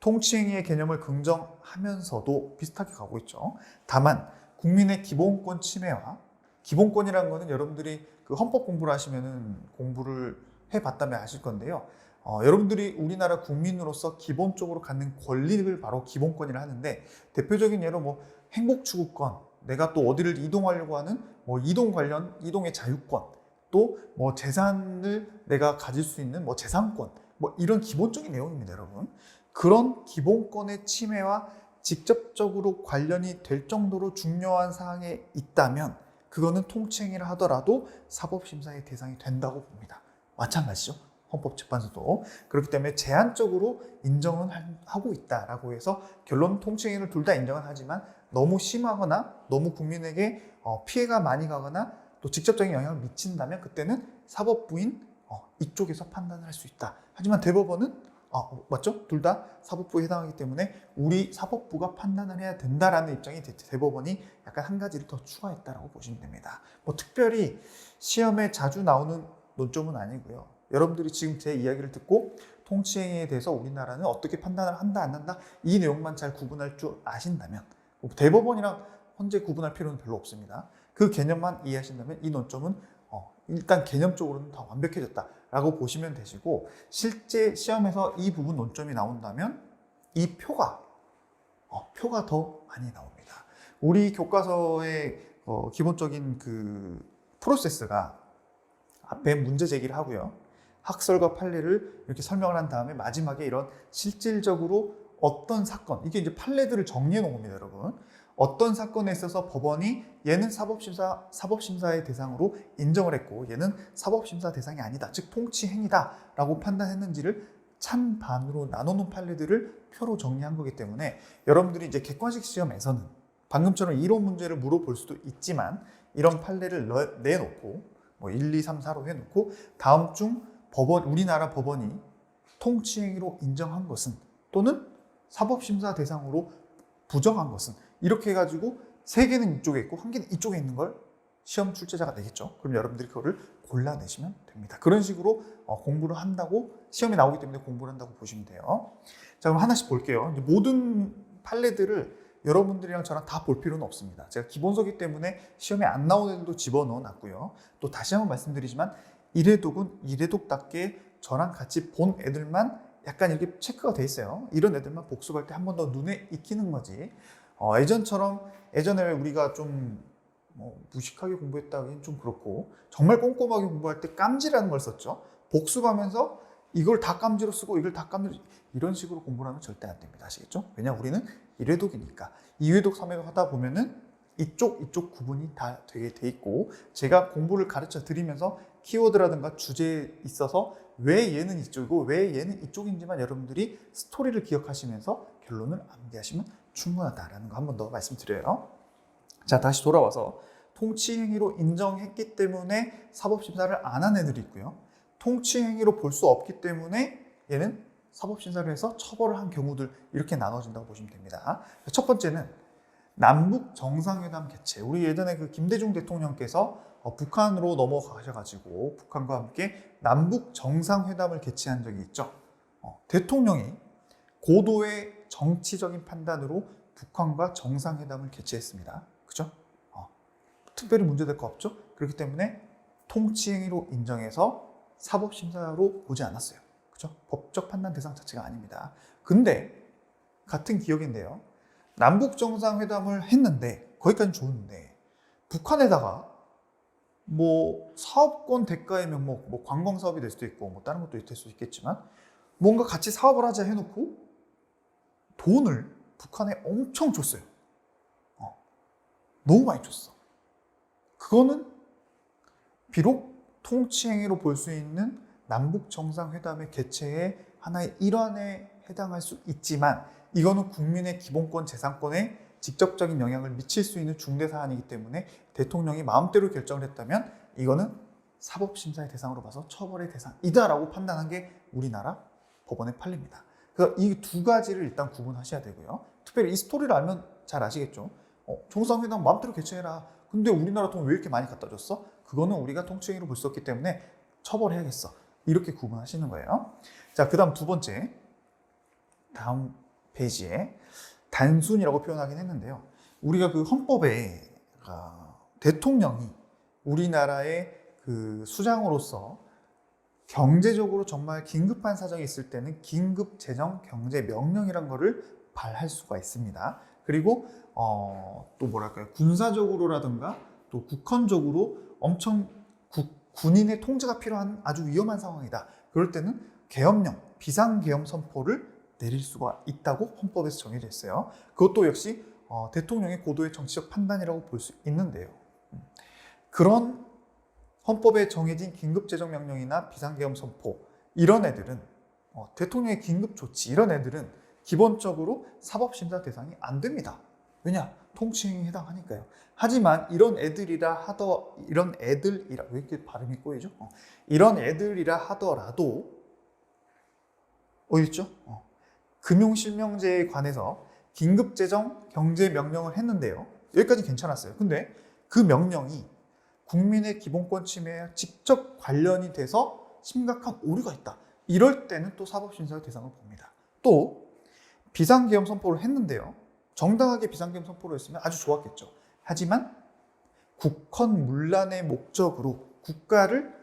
통치행위의 개념을 긍정하면서도 비슷하게 가고 있죠. 다만 국민의 기본권 침해와, 기본권이라는 거는 여러분들이 그 헌법 공부를 하시면은 공부를 해봤다면 아실 건데요. 여러분들이 우리나라 국민으로서 기본적으로 갖는 권리를 바로 기본권이라 하는데, 대표적인 예로 뭐 행복추구권, 내가 또 어디를 이동하려고 하는 뭐 이동의 자유권, 또 뭐 재산을 내가 가질 수 있는 뭐 재산권, 뭐 이런 기본적인 내용입니다, 여러분. 그런 기본권의 침해와 직접적으로 관련이 될 정도로 중요한 사항에 있다면 그거는 통치행위를 하더라도 사법심사의 대상이 된다고 봅니다. 마찬가지죠. 헌법재판소도. 그렇기 때문에 제한적으로 인정은 하고 있다라고 해서 결론 통치행위를 둘 다 인정은 하지만 너무 심하거나 너무 국민에게 피해가 많이 가거나 또 직접적인 영향을 미친다면 그때는 사법부인 이쪽에서 판단을 할 수 있다. 하지만 대법원은 맞죠? 둘 다 사법부에 해당하기 때문에 우리 사법부가 판단을 해야 된다라는 입장이 대법원이 약간 한 가지를 더 추가했다라고 보시면 됩니다. 뭐 특별히 시험에 자주 나오는 논점은 아니고요. 여러분들이 지금 제 이야기를 듣고 통치행위에 대해서 우리나라는 어떻게 판단을 한다 안 한다 이 내용만 잘 구분할 줄 아신다면, 대법원이랑 헌재 구분할 필요는 별로 없습니다. 그 개념만 이해하신다면 이 논점은 일단 개념적으로는 더 완벽해졌다라고 보시면 되시고, 실제 시험에서 이 부분 논점이 나온다면 이 표가 더 많이 나옵니다. 우리 교과서의 기본적인 그 프로세스가 앞에 문제 제기를 하고요. 학설과 판례를 이렇게 설명을 한 다음에 마지막에 이런 실질적으로 어떤 사건, 이게 이제 판례들을 정리해 놓은 겁니다, 여러분. 어떤 사건에 있어서 법원이 얘는 사법심사의 대상으로 인정을 했고 얘는 사법심사 대상이 아니다, 즉 통치행위다 라고 판단했는지를 찬반으로 나눠놓은 판례들을 표로 정리한 거기 때문에 여러분들이 이제 객관식 시험에서는 방금처럼 이론 문제를 물어볼 수도 있지만 이런 판례를 내놓고 뭐 1, 2, 3, 4로 해놓고 다음 중 우리나라 법원이 통치행위로 인정한 것은 또는 사법심사 대상으로 부정한 것은 이렇게 해가지고 3개는 이쪽에 있고 1개는 이쪽에 있는 걸 시험 출제자가 내겠죠. 그럼 여러분들이 그거를 골라내시면 됩니다. 그런 식으로 공부를 한다고, 시험이 나오기 때문에 공부를 한다고 보시면 돼요. 자, 그럼 하나씩 볼게요. 이제 모든 판례들을 여러분들이랑 저랑 다 볼 필요는 없습니다. 제가 기본서기 때문에 시험에 안 나오는 애들도 집어넣어 놨고요. 또 다시 한번 말씀드리지만 이래독은 이래독답게 저랑 같이 본 애들만 약간 이렇게 체크가 돼 있어요. 이런 애들만 복습할 때 한 번 더 눈에 익히는 거지. 예전에 우리가 좀 무식하게 공부했다 하긴 좀 그렇고 정말 꼼꼼하게 공부할 때 깜지라는 걸 썼죠. 복습하면서 이걸 다 깜지로 쓰고 이걸 다 깜지로, 이런 식으로 공부를 하면 절대 안 됩니다. 아시겠죠? 왜냐, 우리는 1회독이니까 2회독, 3회독 하다 보면은 이쪽 구분이 다 되게 돼 있고, 제가 공부를 가르쳐 드리면서 키워드라든가 주제에 있어서 왜 얘는 이쪽이고 왜 얘는 이쪽인지만 여러분들이 스토리를 기억하시면서 결론을 암기하시면 충분하다라는 거 한 번 더 말씀드려요. 자, 다시 돌아와서 통치행위로 인정했기 때문에 사법심사를 안 한 애들이 있고요. 통치행위로 볼 수 없기 때문에 얘는 사법심사를 해서 처벌을 한 경우들, 이렇게 나눠진다고 보시면 됩니다. 첫 번째는 남북 정상회담 개최. 우리 예전에 그 김대중 대통령께서 북한으로 넘어가셔가지고 북한과 함께 남북 정상회담을 개최한 적이 있죠. 대통령이 고도의 정치적인 판단으로 북한과 정상회담을 개최했습니다. 그죠? 특별히 문제될 거 없죠? 그렇기 때문에 통치행위로 인정해서 사법심사로 보지 않았어요. 그죠? 법적 판단 대상 자체가 아닙니다. 근데 같은 기억인데요. 남북 정상회담을 했는데 거기까지는 좋은데 북한에다가 뭐 사업권 대가의 명목, 뭐 관광 사업이 될 수도 있고 뭐 다른 것도 될 수도 있겠지만 뭔가 같이 사업을 하자 해놓고 돈을 북한에 엄청 줬어요. 너무 많이 줬어. 그거는 비록 통치행위로 볼 수 있는 남북 정상회담의 개최의 하나의 일환에 해당할 수 있지만 이거는 국민의 기본권, 재산권에 직접적인 영향을 미칠 수 있는 중대 사안이기 때문에 대통령이 마음대로 결정을 했다면 이거는 사법심사의 대상으로 봐서 처벌의 대상이다라고 판단한 게 우리나라 법원의 판례입니다. 그래서 이 두 가지를 일단 구분하셔야 되고요. 특별히 이 스토리를 알면 잘 아시겠죠. 정상회담 마음대로 개최해라. 근데 우리나라 돈 왜 이렇게 많이 갖다 줬어? 그거는 우리가 통치행위로 볼 수 없기 때문에 처벌해야겠어. 이렇게 구분하시는 거예요. 자, 그 다음 두 번째, 다음 페이지에 단순이라고 표현하긴 했는데요. 우리가 그 헌법에 대통령이 우리나라의 그 수장으로서 경제적으로 정말 긴급한 사정이 있을 때는 긴급 재정 경제 명령이란 거를 발할 수가 있습니다. 그리고 또 뭐랄까요, 군사적으로라든가 또 국헌적으로 엄청 군인의 통제가 필요한 아주 위험한 상황이다. 그럴 때는 계엄령, 비상계엄 선포를 내릴 수가 있다고 헌법에서 정해져 있어요. 그것도 역시 대통령의 고도의 정치적 판단이라고 볼 수 있는데요. 그런 헌법에 정해진 긴급재정명령이나 비상계엄 선포, 이런 애들은 대통령의 긴급조치, 이런 애들은 기본적으로 사법심사 대상이 안 됩니다. 왜냐? 통치행위에 해당하니까요. 하지만 이런 애들이라 왜 이렇게 발음이 꼬이죠? 이런 애들이라 하더라도 어딨죠? 금융실명제에 관해서 긴급재정 경제명령을 했는데요. 여기까지 괜찮았어요. 근데 그 명령이 국민의 기본권 침해에 직접 관련이 돼서 심각한 오류가 있다. 이럴 때는 또 사법심사의 대상을 봅니다. 또 비상계엄 선포를 했는데요. 정당하게 비상계엄 선포를 했으면 아주 좋았겠죠. 하지만 국헌문란의 목적으로 국가를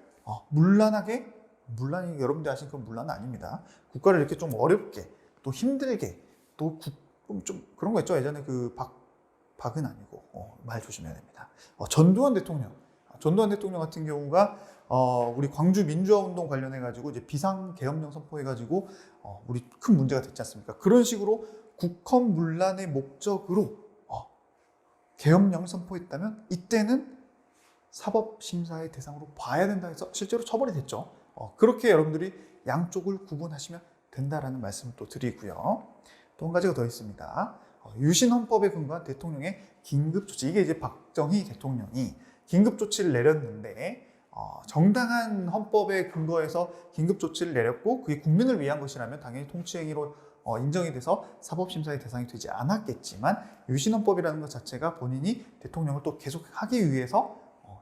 문란하게, 문란이 여러분들 아시는 그 문란은 아닙니다. 국가를 이렇게 좀 어렵게 또 힘들게 또 좀 그런 거 있죠. 예전에 그 박은 아니고 말 조심해야 됩니다. 전두환 대통령 전두환 대통령 같은 경우가 우리 광주 민주화 운동 관련해 가지고 이제 비상 계엄령 선포해 가지고 우리 큰 문제가 됐지 않습니까? 그런 식으로 국헌 문란의 목적으로 계엄령을 선포했다면 이때는 사법심사의 대상으로 봐야 된다 해서 실제로 처벌이 됐죠. 그렇게 여러분들이 양쪽을 구분하시면 된다라는 말씀을 또 드리고요. 또 한 가지가 더 있습니다. 유신헌법에 근거한 대통령의 긴급조치. 이게 이제 박정희 대통령이 긴급조치를 내렸는데 정당한 헌법에 근거해서 긴급조치를 내렸고 그게 국민을 위한 것이라면 당연히 통치행위로 인정이 돼서 사법심사의 대상이 되지 않았겠지만 유신헌법이라는 것 자체가 본인이 대통령을 또 계속 하기 위해서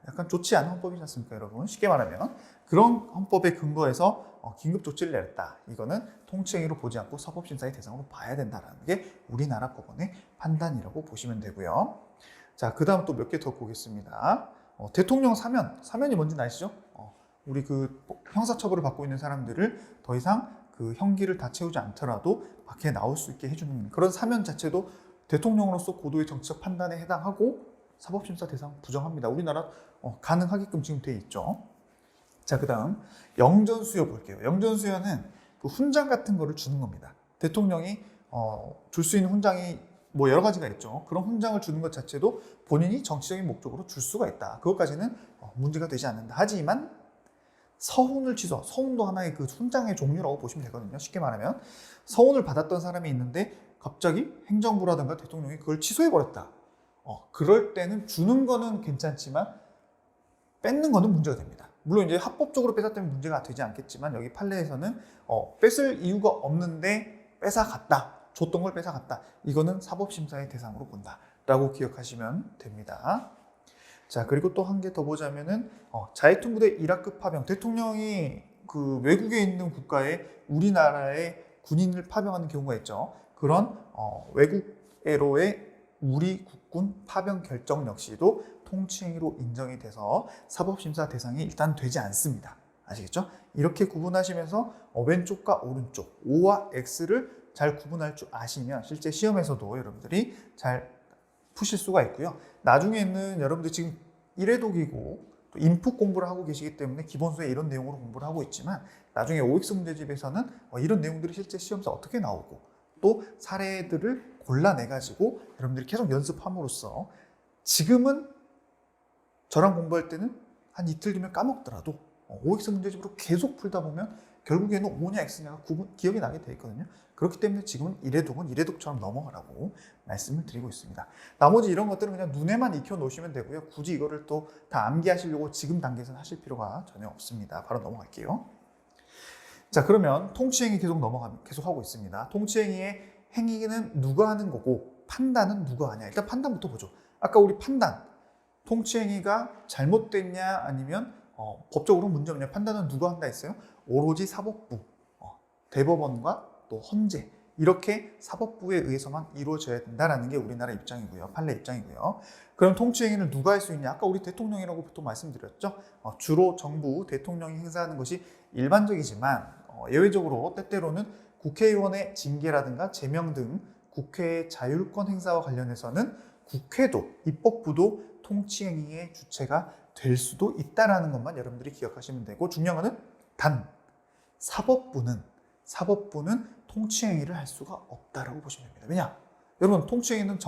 약간 좋지 않은 헌법이지 않습니까, 여러분? 쉽게 말하면 그런 헌법에 근거해서 긴급조치를 내렸다. 이거는 통치행위로 보지 않고 사법심사의 대상으로 봐야 된다는 게 우리나라 법원의 판단이라고 보시면 되고요. 자, 그 다음 또 몇 개 더 보겠습니다. 대통령 사면이 뭔지 아시죠? 우리 그 형사처벌을 받고 있는 사람들을 더 이상 그 형기를 다 채우지 않더라도 밖에 나올 수 있게 해주는 그런 사면 자체도 대통령으로서 고도의 정치적 판단에 해당하고 사법심사 대상 부정합니다. 우리나라 가능하게끔 지금 돼 있죠. 자, 그 다음 영전수여 볼게요. 영전수여는 그 훈장 같은 거를 주는 겁니다. 대통령이 줄 수 있는 훈장이 뭐 여러 가지가 있죠. 그런 훈장을 주는 것 자체도 본인이 정치적인 목적으로 줄 수가 있다. 그것까지는 문제가 되지 않는다. 하지만 서훈을 서훈도 하나의 그 훈장의 종류라고 보시면 되거든요. 쉽게 말하면 서훈을 받았던 사람이 있는데 갑자기 행정부라든가 대통령이 그걸 취소해버렸다. 그럴 때는 주는 거는 괜찮지만 뺏는 거는 문제가 됩니다. 물론 이제 합법적으로 뺏었다면 문제가 되지 않겠지만 여기 판례에서는 뺏을 이유가 없는데 뺏어갔다. 줬던 걸 뺏어갔다. 이거는 사법심사의 대상으로 본다라고 기억하시면 됩니다. 자, 그리고 또 한 개 더 보자면은 자해투부대 일하급 파병. 대통령이 그 외국에 있는 국가에 우리나라의 군인을 파병하는 경우가 있죠. 그런 외국애로의 우리 국군 파병 결정 역시도 통치행위로 인정이 돼서 사법심사 대상이 일단 되지 않습니다. 아시겠죠? 이렇게 구분하시면서 왼쪽과 오른쪽, O와 X를 잘 구분할 줄 아시면 실제 시험에서도 여러분들이 잘 푸실 수가 있고요. 나중에는 여러분들 지금 1회독이고 또 인풋 공부를 하고 계시기 때문에 기본서에 이런 내용으로 공부를 하고 있지만 나중에 OX 문제집에서는 이런 내용들이 실제 시험에서 어떻게 나오고 또 사례들을 골라내가지고 여러분들이 계속 연습함으로써 지금은 저랑 공부할 때는 한 이틀 뒤면 까먹더라도 OX 문제집으로 계속 풀다 보면 결국에는 O냐 X냐가 기억이 나게 돼 있거든요. 그렇기 때문에 지금은 1회독은 1회독처럼 넘어가라고 말씀을 드리고 있습니다. 나머지 이런 것들은 그냥 눈에만 익혀 놓으시면 되고요. 굳이 이거를 또 다 암기하시려고 지금 단계에서는 하실 필요가 전혀 없습니다. 바로 넘어갈게요. 자, 그러면 통치행위 계속 하고 있습니다. 통치행위의 행위는 누가 하는 거고 판단은 누가 하냐. 일단 판단부터 보죠. 아까 우리 판단, 통치행위가 잘못됐냐 아니면 법적으로 문제 없냐 판단은 누가 한다 했어요? 오로지 사법부, 대법원과 또 헌재 이렇게 사법부에 의해서만 이루어져야 된다는 게 우리나라 입장이고요. 판례 입장이고요. 그럼 통치행위를 누가 할 수 있냐? 아까 우리 대통령이라고 보통 말씀드렸죠. 주로 정부, 대통령이 행사하는 것이 일반적이지만 예외적으로 때때로는 국회의원의 징계라든가 제명 등 국회의 자율권 행사와 관련해서는 국회도, 입법부도 통치행위의 주체가 될 수도 있다는 것만 여러분들이 기억하시면 되고 중요한 것은 단 사법부는 통치행위를 할 수가 없다라고 보시면 됩니다. 왜냐? 여러분 통치행위는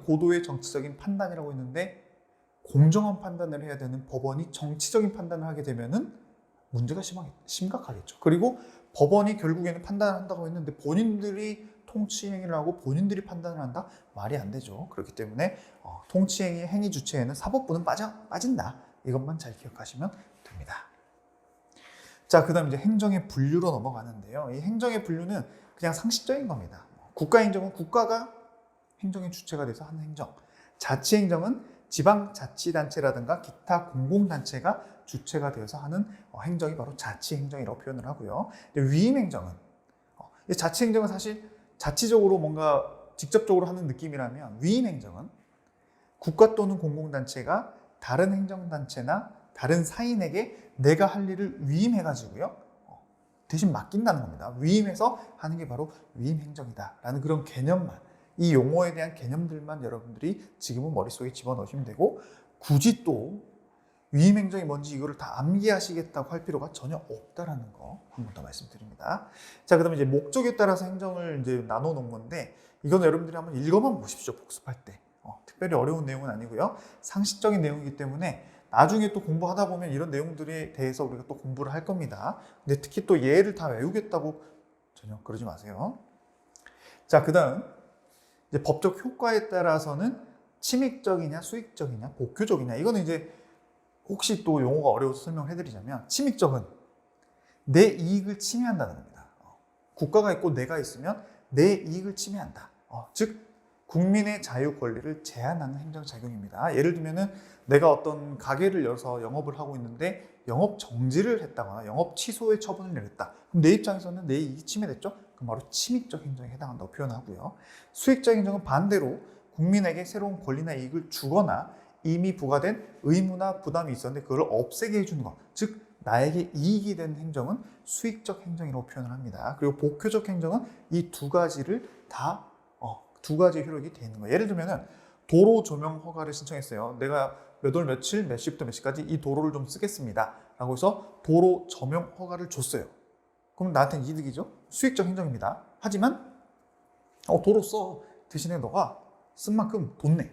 고도의 정치적인 판단이라고 했는데 공정한 판단을 해야 되는 법원이 정치적인 판단을 하게 되면은 문제가 심각하겠죠. 그리고 법원이 결국에는 판단을 한다고 했는데 본인들이 통치행위를 하고 본인들이 판단을 한다? 말이 안 되죠. 그렇기 때문에 통치행위의 행위 주체에는 사법부는 빠진다. 이것만 잘 기억하시면 됩니다. 자, 그 다음 이제 행정의 분류로 넘어가는데요. 이 행정의 분류는 그냥 상식적인 겁니다. 국가행정은 국가가 행정의 주체가 돼서 하는 행정. 자치행정은 지방자치단체라든가 기타 공공단체가 주체가 되어서 하는 행정이 바로 자치행정이라고 표현을 하고요. 위임행정은 자치행정은 사실 자치적으로 뭔가 직접적으로 하는 느낌이라면 위임행정은 국가 또는 공공단체가 다른 행정단체나 다른 사인에게 내가 할 일을 위임해가지고요. 대신 맡긴다는 겁니다. 위임해서 하는 게 바로 위임행정이다라는 그런 개념만, 이 용어에 대한 개념들만 여러분들이 지금은 머릿속에 집어넣으시면 되고 굳이 또 위임 행정이 뭔지 이거를 다 암기하시겠다고 할 필요가 전혀 없다라는 거 한 번 더 말씀드립니다. 자, 그다음에 이제 목적에 따라서 행정을 이제 나눠 놓은 건데 이거는 여러분들이 한번 읽어만 보십시오. 복습할 때. 특별히 어려운 내용은 아니고요. 상식적인 내용이기 때문에 나중에 또 공부하다 보면 이런 내용들에 대해서 우리가 또 공부를 할 겁니다. 근데 특히 또 얘를 다 외우겠다고 전혀 그러지 마세요. 자, 그다음 이제 법적 효과에 따라서는 침익적이냐, 수익적이냐, 복효적이냐. 이거는 이제 혹시 또 용어가 어려워서 설명을 해드리자면 침익적은 내 이익을 침해한다는 겁니다. 국가가 있고 내가 있으면 내 이익을 침해한다. 즉 국민의 자유 권리를 제한하는 행정작용입니다. 예를 들면은 내가 어떤 가게를 열어서 영업을 하고 있는데 영업 정지를 했다거나 영업 취소의 처분을 내렸다. 그럼 내 입장에서는 내 이익이 침해됐죠? 그럼 바로 침익적 행정에 해당한다고 표현하고요. 수익적 행정은 반대로 국민에게 새로운 권리나 이익을 주거나 이미 부과된 의무나 부담이 있었는데 그걸 없애게 해주는 것. 즉 나에게 이익이 되는 행정은 수익적 행정이라고 표현을 합니다. 그리고 복효적 행정은 이 두 가지를 다 두 가지 효력이 되어 있는 거예요. 예를 들면은 도로 조명 허가를 신청했어요. 내가 몇 월 며칠 몇 시부터 몇 시까지 이 도로를 좀 쓰겠습니다. 라고 해서 도로 조명 허가를 줬어요. 그럼 나한테는 이득이죠. 수익적 행정입니다. 하지만 도로 써. 대신에 너가 쓴 만큼 돈 내.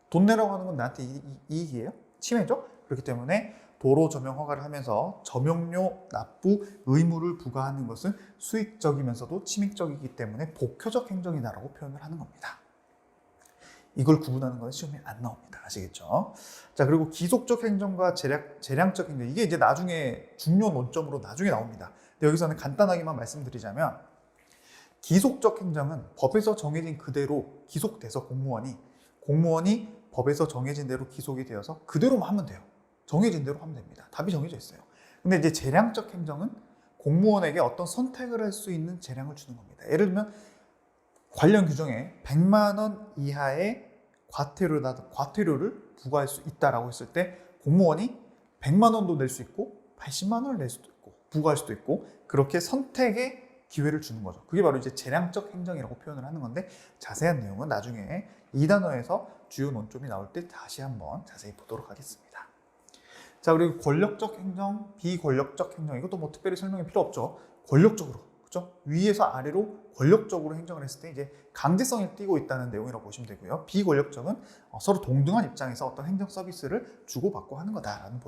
돈 내라고 하는 건 나한테 이익이에요? 침해죠? 그렇기 때문에 도로 조명 허가를 하면서 조명료 납부 의무를 부과하는 것은 수익적이면서도 침익적이기 때문에 복효적 행정이다라고 표현을 하는 겁니다. 이걸 구분하는 것은 시험에 안 나옵니다. 아시겠죠? 자, 그리고 기속적 행정과 재량적 행정. 이게 이제 나중에 중요 논점으로 나중에 나옵니다. 근데 여기서는 간단하게만 말씀드리자면 기속적 행정은 법에서 정해진 그대로 기속돼서 공무원이 법에서 정해진 대로 기속이 되어서 그대로만 하면 돼요. 정해진 대로 하면 됩니다. 답이 정해져 있어요. 근데 이제 재량적 행정은 공무원에게 어떤 선택을 할 수 있는 재량을 주는 겁니다. 예를 들면 관련 규정에 100만 원 이하의 과태료를 부과할 수 있다라고 했을 때 공무원이 100만 원도 낼 수 있고 80만 원을 낼 수도 있고 부과할 수도 있고 그렇게 선택의 기회를 주는 거죠. 그게 바로 이제 재량적 행정이라고 표현을 하는 건데 자세한 내용은 나중에 2단원에서 주요 논점이 나올 때 다시 한번 자세히 보도록 하겠습니다. 자, 그리고 권력적 행정, 비권력적 행정. 이것도 뭐 특별히 설명이 필요 없죠. 권력적으로, 그렇죠? 위에서 아래로 권력적으로 행정을 했을 때 이제 강제성이 띄고 있다는 내용이라고 보시면 되고요. 비권력적은 서로 동등한 입장에서 어떤 행정 서비스를 주고받고 하는 거다라고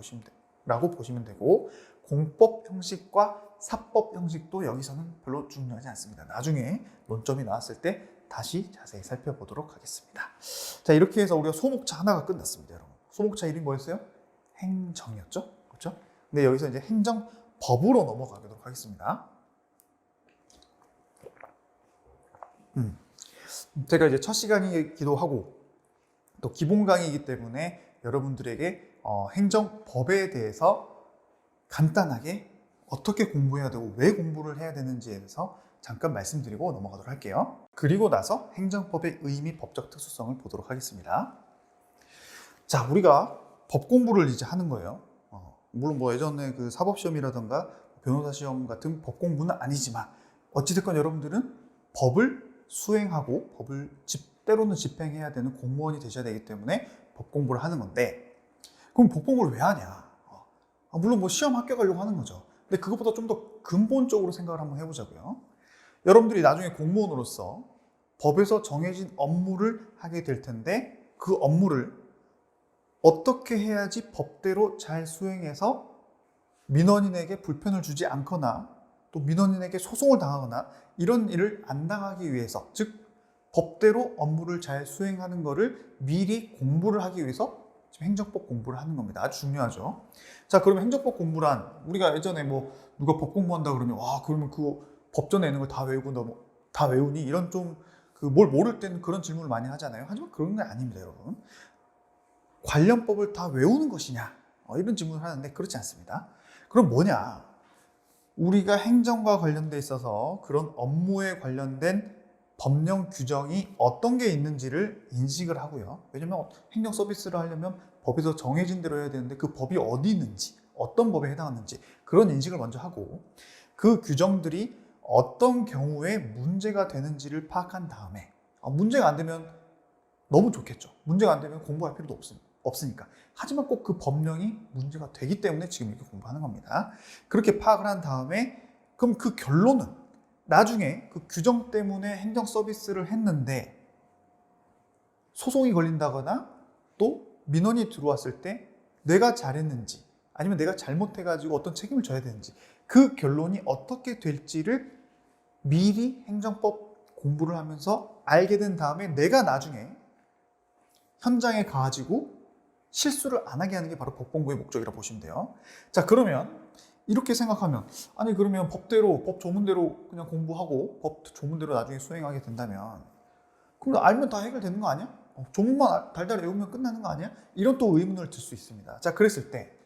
보시면 되고, 공법 형식과 사법 형식도 여기서는 별로 중요하지 않습니다. 나중에 논점이 나왔을 때 다시 자세히 살펴보도록 하겠습니다. 자, 이렇게 해서 우리가 소목차 하나가 끝났습니다, 여러분. 소목차 이름이 뭐였어요? 행정이었죠? 그렇죠? 근데 여기서 이제 행정법으로 넘어가도록 하겠습니다. 제가 이제 첫 시간이기도 하고 또 기본 강의이기 때문에 여러분들에게 행정법에 대해서 간단하게 어떻게 공부해야 되고 왜 공부를 해야 되는지에 대해서 잠깐 말씀드리고 넘어가도록 할게요. 그리고 나서 행정법의 의미, 법적 특수성을 보도록 하겠습니다. 자, 우리가 법 공부를 이제 하는 거예요. 물론 뭐 예전에 그 사법시험이라던가 변호사 시험 같은 법 공부는 아니지만 어찌됐건 여러분들은 법을 수행하고 법을 때로는 집행해야 되는 공무원이 되셔야 되기 때문에 법 공부를 하는 건데 그럼 법 공부를 왜 하냐? 물론 뭐 시험 합격하려고 하는 거죠. 근데 그것보다 좀 더 근본적으로 생각을 한번 해보자고요. 여러분들이 나중에 공무원으로서 법에서 정해진 업무를 하게 될 텐데 그 업무를 어떻게 해야지 법대로 잘 수행해서 민원인에게 불편을 주지 않거나 또 민원인에게 소송을 당하거나 이런 일을 안 당하기 위해서, 즉 법대로 업무를 잘 수행하는 것을 미리 공부를 하기 위해서 지금 행정법 공부를 하는 겁니다. 아주 중요하죠. 자, 그러면 행정법 공부란 우리가 예전에 뭐 누가 법 공부한다 그러면 와, 그러면 그 법전에 있는 걸 다 외우고 너 다 외우니? 이런 좀 그 뭘 모를 때는 그런 질문을 많이 하잖아요. 하지만 그런 게 아닙니다, 여러분. 관련법을 다 외우는 것이냐? 이런 질문을 하는데 그렇지 않습니다. 그럼 뭐냐? 우리가 행정과 관련돼 있어서 그런 업무에 관련된 법령 규정이 어떤 게 있는지를 인식을 하고요. 왜냐하면 행정 서비스를 하려면 법에서 정해진 대로 해야 되는데 그 법이 어디 있는지, 어떤 법에 해당하는지 그런 인식을 먼저 하고 그 규정들이 어떤 경우에 문제가 되는지를 파악한 다음에 문제가 안 되면 너무 좋겠죠. 문제가 안 되면 공부할 필요도 없습니다. 없으니까. 하지만 꼭 그 법령이 문제가 되기 때문에 지금 이렇게 공부하는 겁니다. 그렇게 파악을 한 다음에 그럼 그 결론은 나중에 그 규정 때문에 행정 서비스를 했는데 소송이 걸린다거나 또 민원이 들어왔을 때 내가 잘했는지 아니면 내가 잘못해가지고 어떤 책임을 져야 되는지 그 결론이 어떻게 될지를 미리 행정법 공부를 하면서 알게 된 다음에 내가 나중에 현장에 가가지고 실수를 안 하게 하는 게 바로 법 공부의 목적이라고 보시면 돼요. 자, 그러면 이렇게 생각하면 아니 그러면 법대로 법 조문대로 그냥 공부하고 법 조문대로 나중에 수행하게 된다면 그럼 알면 다 해결되는 거 아니야? 조문만 달달 외우면 끝나는 거 아니야? 이런 또 의문을 들 수 있습니다. 자, 그랬을 때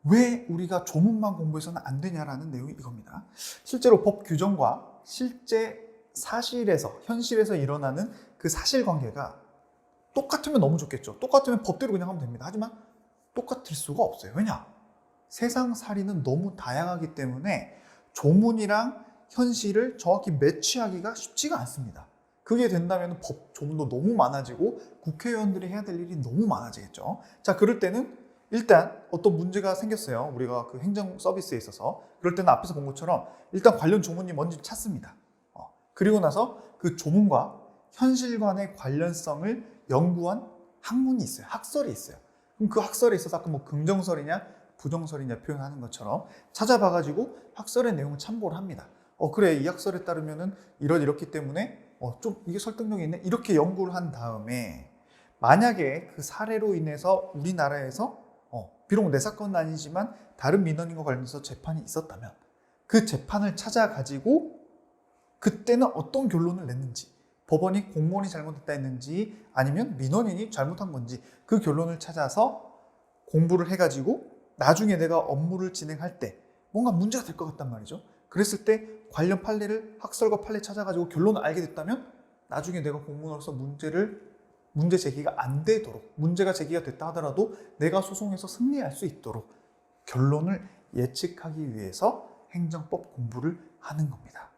왜 우리가 조문만 공부해서는 안 되냐라는 내용이 이겁니다. 실제로 법 규정과 실제 사실에서 현실에서 일어나는 그 사실관계가 똑같으면 너무 좋겠죠. 똑같으면 법대로 그냥 하면 됩니다. 하지만 똑같을 수가 없어요. 왜냐? 세상 사리는 너무 다양하기 때문에 조문이랑 현실을 정확히 매치하기가 쉽지가 않습니다. 그게 된다면 법 조문도 너무 많아지고 국회의원들이 해야 될 일이 너무 많아지겠죠. 자, 그럴 때는 일단 어떤 문제가 생겼어요. 우리가 그 행정 서비스에 있어서. 그럴 때는 앞에서 본 것처럼 일단 관련 조문이 뭔지 찾습니다. 그리고 나서 그 조문과 현실 간의 관련성을 연구한 학문이 있어요. 학설이 있어요. 그럼 그 학설에 있어서 아까 뭐 긍정설이냐 부정설이냐 표현하는 것처럼 찾아봐가지고 학설의 내용을 참고를 합니다. 그래, 이 학설에 따르면은 이렇기 때문에 좀 이게 설득력이 있네. 이렇게 연구를 한 다음에 만약에 그 사례로 인해서 우리나라에서 비록 내 사건은 아니지만 다른 민원인과 관련해서 재판이 있었다면 그 재판을 찾아가지고 그때는 어떤 결론을 냈는지 법원이 공무원이 잘못했다 했는지 아니면 민원인이 잘못한 건지 그 결론을 찾아서 공부를 해가지고 나중에 내가 업무를 진행할 때 뭔가 문제가 될 것 같단 말이죠. 그랬을 때 관련 판례를 학설과 판례 찾아가지고 결론을 알게 됐다면 나중에 내가 공무원으로서 문제 제기가 안 되도록 문제가 제기가 됐다 하더라도 내가 소송에서 승리할 수 있도록 결론을 예측하기 위해서 행정법 공부를 하는 겁니다.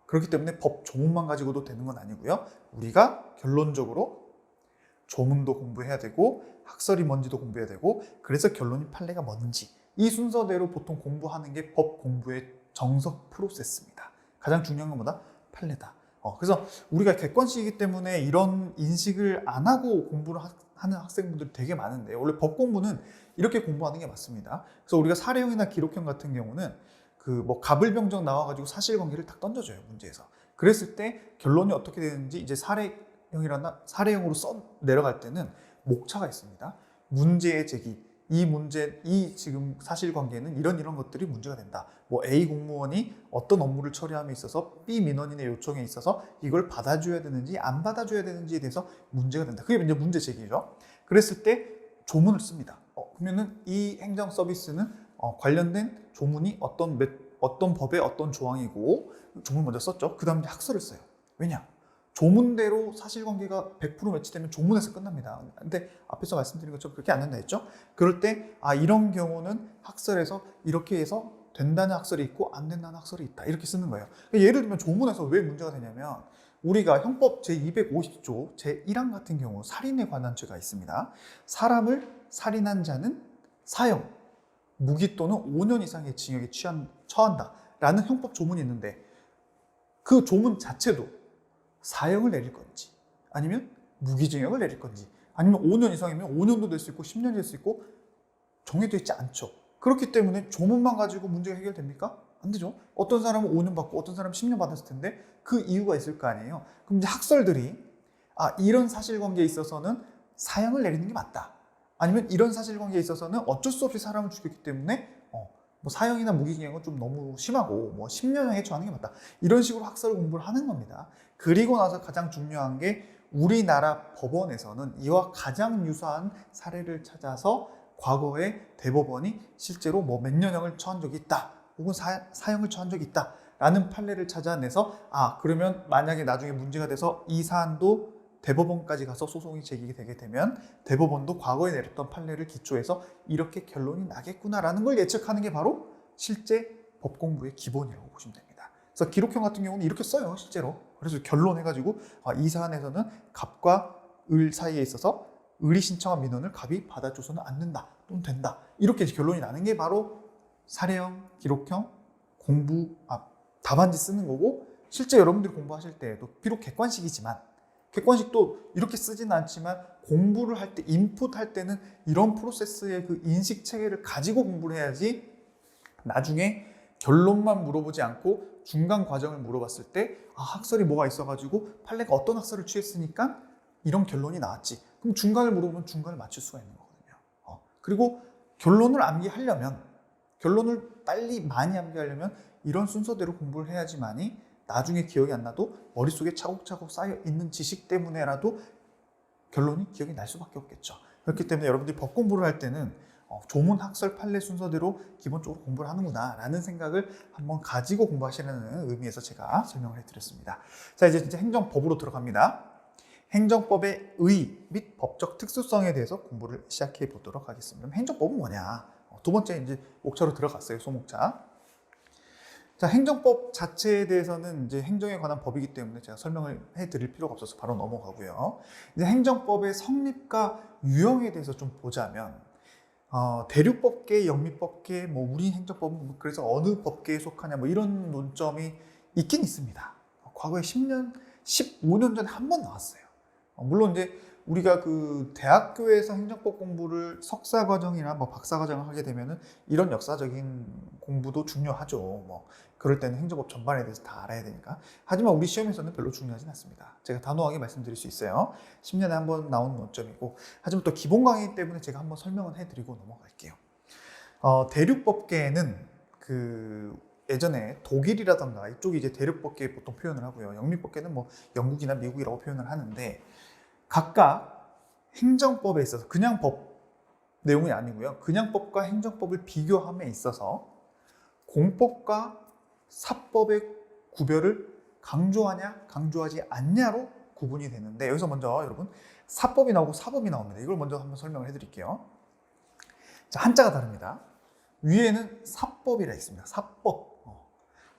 그렇기 때문에 법 조문만 가지고도 되는 건 아니고요. 우리가 결론적으로 조문도 공부해야 되고 학설이 뭔지도 공부해야 되고 그래서 결론이 판례가 뭔지 이 순서대로 보통 공부하는 게 법 공부의 정석 프로세스입니다. 가장 중요한 건 뭐다? 판례다. 그래서 우리가 객관식이기 때문에 이런 인식을 안 하고 공부를 하는 학생분들이 되게 많은데 원래 법 공부는 이렇게 공부하는 게 맞습니다. 그래서 우리가 사례형이나 기록형 같은 경우는 그 뭐 갑을병정 나와가지고 사실관계를 딱 던져줘요, 문제에서. 그랬을 때 결론이 어떻게 되는지 이제 사례형으로 내려갈 때는 목차가 있습니다. 문제의 제기, 이 지금 사실관계는 이런 것들이 문제가 된다. 뭐 A 공무원이 어떤 업무를 처리함에 있어서 B 민원인의 요청에 있어서 이걸 받아줘야 되는지 안 받아줘야 되는지에 대해서 문제가 된다. 그게 이제 문제 제기죠. 그랬을 때 조문을 씁니다. 그러면은 이 행정 서비스는 관련된 조문이 어떤 법의 어떤 조항이고 조문 먼저 썼죠. 그 다음에 학설을 써요. 왜냐? 조문대로 사실관계가 100% 매치되면 조문에서 끝납니다. 근데 앞에서 말씀드린 것처럼 그렇게 안 된다 했죠. 그럴 때 이런 경우는 학설에서 이렇게 해서 된다는 학설이 있고 안 된다는 학설이 있다. 이렇게 쓰는 거예요. 예를 들면 조문에서 왜 문제가 되냐면 우리가 형법 제250조 제1항 같은 경우 살인에 관한 죄가 있습니다. 사람을 살인한 자는 사형, 무기 또는 5년 이상의 징역에 처한다라는 형법 조문이 있는데 그 조문 자체도 사형을 내릴 건지 아니면 무기징역을 내릴 건지 아니면 5년 이상이면 5년도 될 수 있고 10년이 될 수 있고 정해져 있지 않죠. 그렇기 때문에 조문만 가지고 문제가 해결됩니까? 안 되죠. 어떤 사람은 5년 받고 어떤 사람은 10년 받았을 텐데 그 이유가 있을 거 아니에요. 그럼 이제 학설들이 이런 사실관계에 있어서는 사형을 내리는 게 맞다. 아니면 이런 사실관계에 있어서는 어쩔 수 없이 사람을 죽였기 때문에 뭐 사형이나 무기징역은 좀 너무 심하고 뭐 10년형에 처하는 게 맞다. 이런 식으로 학설 공부를 하는 겁니다. 그리고 나서 가장 중요한 게 우리나라 법원에서는 이와 가장 유사한 사례를 찾아서 과거에 대법원이 실제로 뭐 몇 년형을 처한 적이 있다. 혹은 사형을 처한 적이 있다. 라는 판례를 찾아내서 그러면 만약에 나중에 문제가 돼서 이 사안도 대법원까지 가서 소송이 제기되게 되면 대법원도 과거에 내렸던 판례를 기초해서 이렇게 결론이 나겠구나라는 걸 예측하는 게 바로 실제 법 공부의 기본이라고 보시면 됩니다. 그래서 기록형 같은 경우는 이렇게 써요, 실제로. 그래서 결론해가지고 이 사안에서는 갑과 을 사이에 있어서 의리 신청한 민원을 갑이 받아줘서는 않는다 또는 된다 이렇게 결론이 나는 게 바로 사례형, 기록형, 답안지 쓰는 거고 실제 여러분들이 공부하실 때에도 비록 객관식이지만 객관식도 이렇게 쓰지는 않지만 공부를 할 때 인풋할 때는 이런 프로세스의 그 인식 체계를 가지고 공부를 해야지 나중에 결론만 물어보지 않고 중간 과정을 물어봤을 때 학설이 뭐가 있어가지고 판례가 어떤 학설을 취했으니까 이런 결론이 나왔지. 그럼 중간을 물어보면 중간을 맞출 수가 있는 거거든요. 그리고 결론을 암기하려면 결론을 빨리 많이 암기하려면 이런 순서대로 공부를 해야지만이 나중에 기억이 안 나도 머릿속에 차곡차곡 쌓여 있는 지식 때문에라도 결론이 기억이 날 수밖에 없겠죠. 그렇기 때문에 여러분들이 법 공부를 할 때는 조문, 학설, 판례 순서대로 기본적으로 공부를 하는구나 라는 생각을 한번 가지고 공부하시라는 의미에서 제가 설명을 해드렸습니다. 자, 이제 행정법으로 들어갑니다. 행정법의 의 및 법적 특수성에 대해서 공부를 시작해 보도록 하겠습니다. 그럼 행정법은 뭐냐? 두 번째 이제 목차로 들어갔어요. 소목차. 자, 행정법 자체에 대해서는 이제 행정에 관한 법이기 때문에 제가 설명을 해드릴 필요가 없어서 바로 넘어가고요. 이제 행정법의 성립과 유형에 대해서 좀 보자면 대륙법계, 영미법계, 우리 행정법은 그래서 어느 법계에 속하냐 이런 논점이 있긴 있습니다. 과거에 10년, 15년 전에 한 번 나왔어요. 물론 이제 우리가 그 대학교에서 행정법 공부를 석사 과정이나 박사 과정을 하게 되면은 이런 역사적인 공부도 중요하죠. 그럴 때는 행정법 전반에 대해서 다 알아야 되니까. 하지만 우리 시험에서는 별로 중요하진 않습니다. 제가 단호하게 말씀드릴 수 있어요. 10년에 한 번 나오는 논점이고. 하지만 또 기본 강의 때문에 제가 한번 설명을 해드리고 넘어갈게요. 대륙법계는 예전에 독일이라던가 이쪽이 이제 대륙법계 보통 표현을 하고요. 영미법계는 영국이나 미국이라고 표현을 하는데 각각 행정법에 있어서 그냥 법 내용이 아니고요. 그냥 법과 행정법을 비교함에 있어서 공법과 사법의 구별을 강조하냐 강조하지 않냐로 구분이 되는데 여기서 먼저 여러분 사법이 나오고 사법이 나옵니다. 이걸 먼저 한번 설명을 해드릴게요. 자, 한자가 다릅니다. 위에는 사법이라 있습니다. 사법.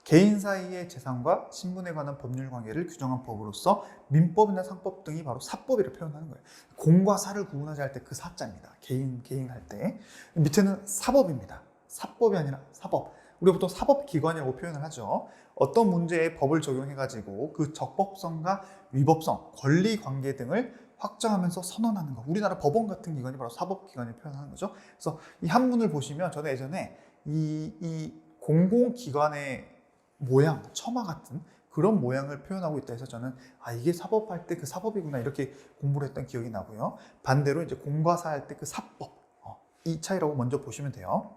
개인 사이의 재산과 신분에 관한 법률 관계를 규정한 법으로서 민법이나 상법 등이 바로 사법이라 표현하는 거예요. 공과 사를 구분하지 할 때 그 사자입니다. 개인 할 때. 밑에는 사법입니다. 사법이 아니라 사법. 우리가 보통 사법기관이라고 표현을 하죠. 어떤 문제에 법을 적용해가지고 그 적법성과 위법성, 권리관계 등을 확정하면서 선언하는 거. 우리나라 법원 같은 기관이 바로 사법기관을 표현하는 거죠. 그래서 이 한문을 보시면 저는 예전에 이 공공기관의 모양, 처마 같은 그런 모양을 표현하고 있다 해서 저는 이게 사법할 때 그 사법이구나 이렇게 공부를 했던 기억이 나고요. 반대로 이제 공과 사할 때 그 사법, 이 차이라고 먼저 보시면 돼요.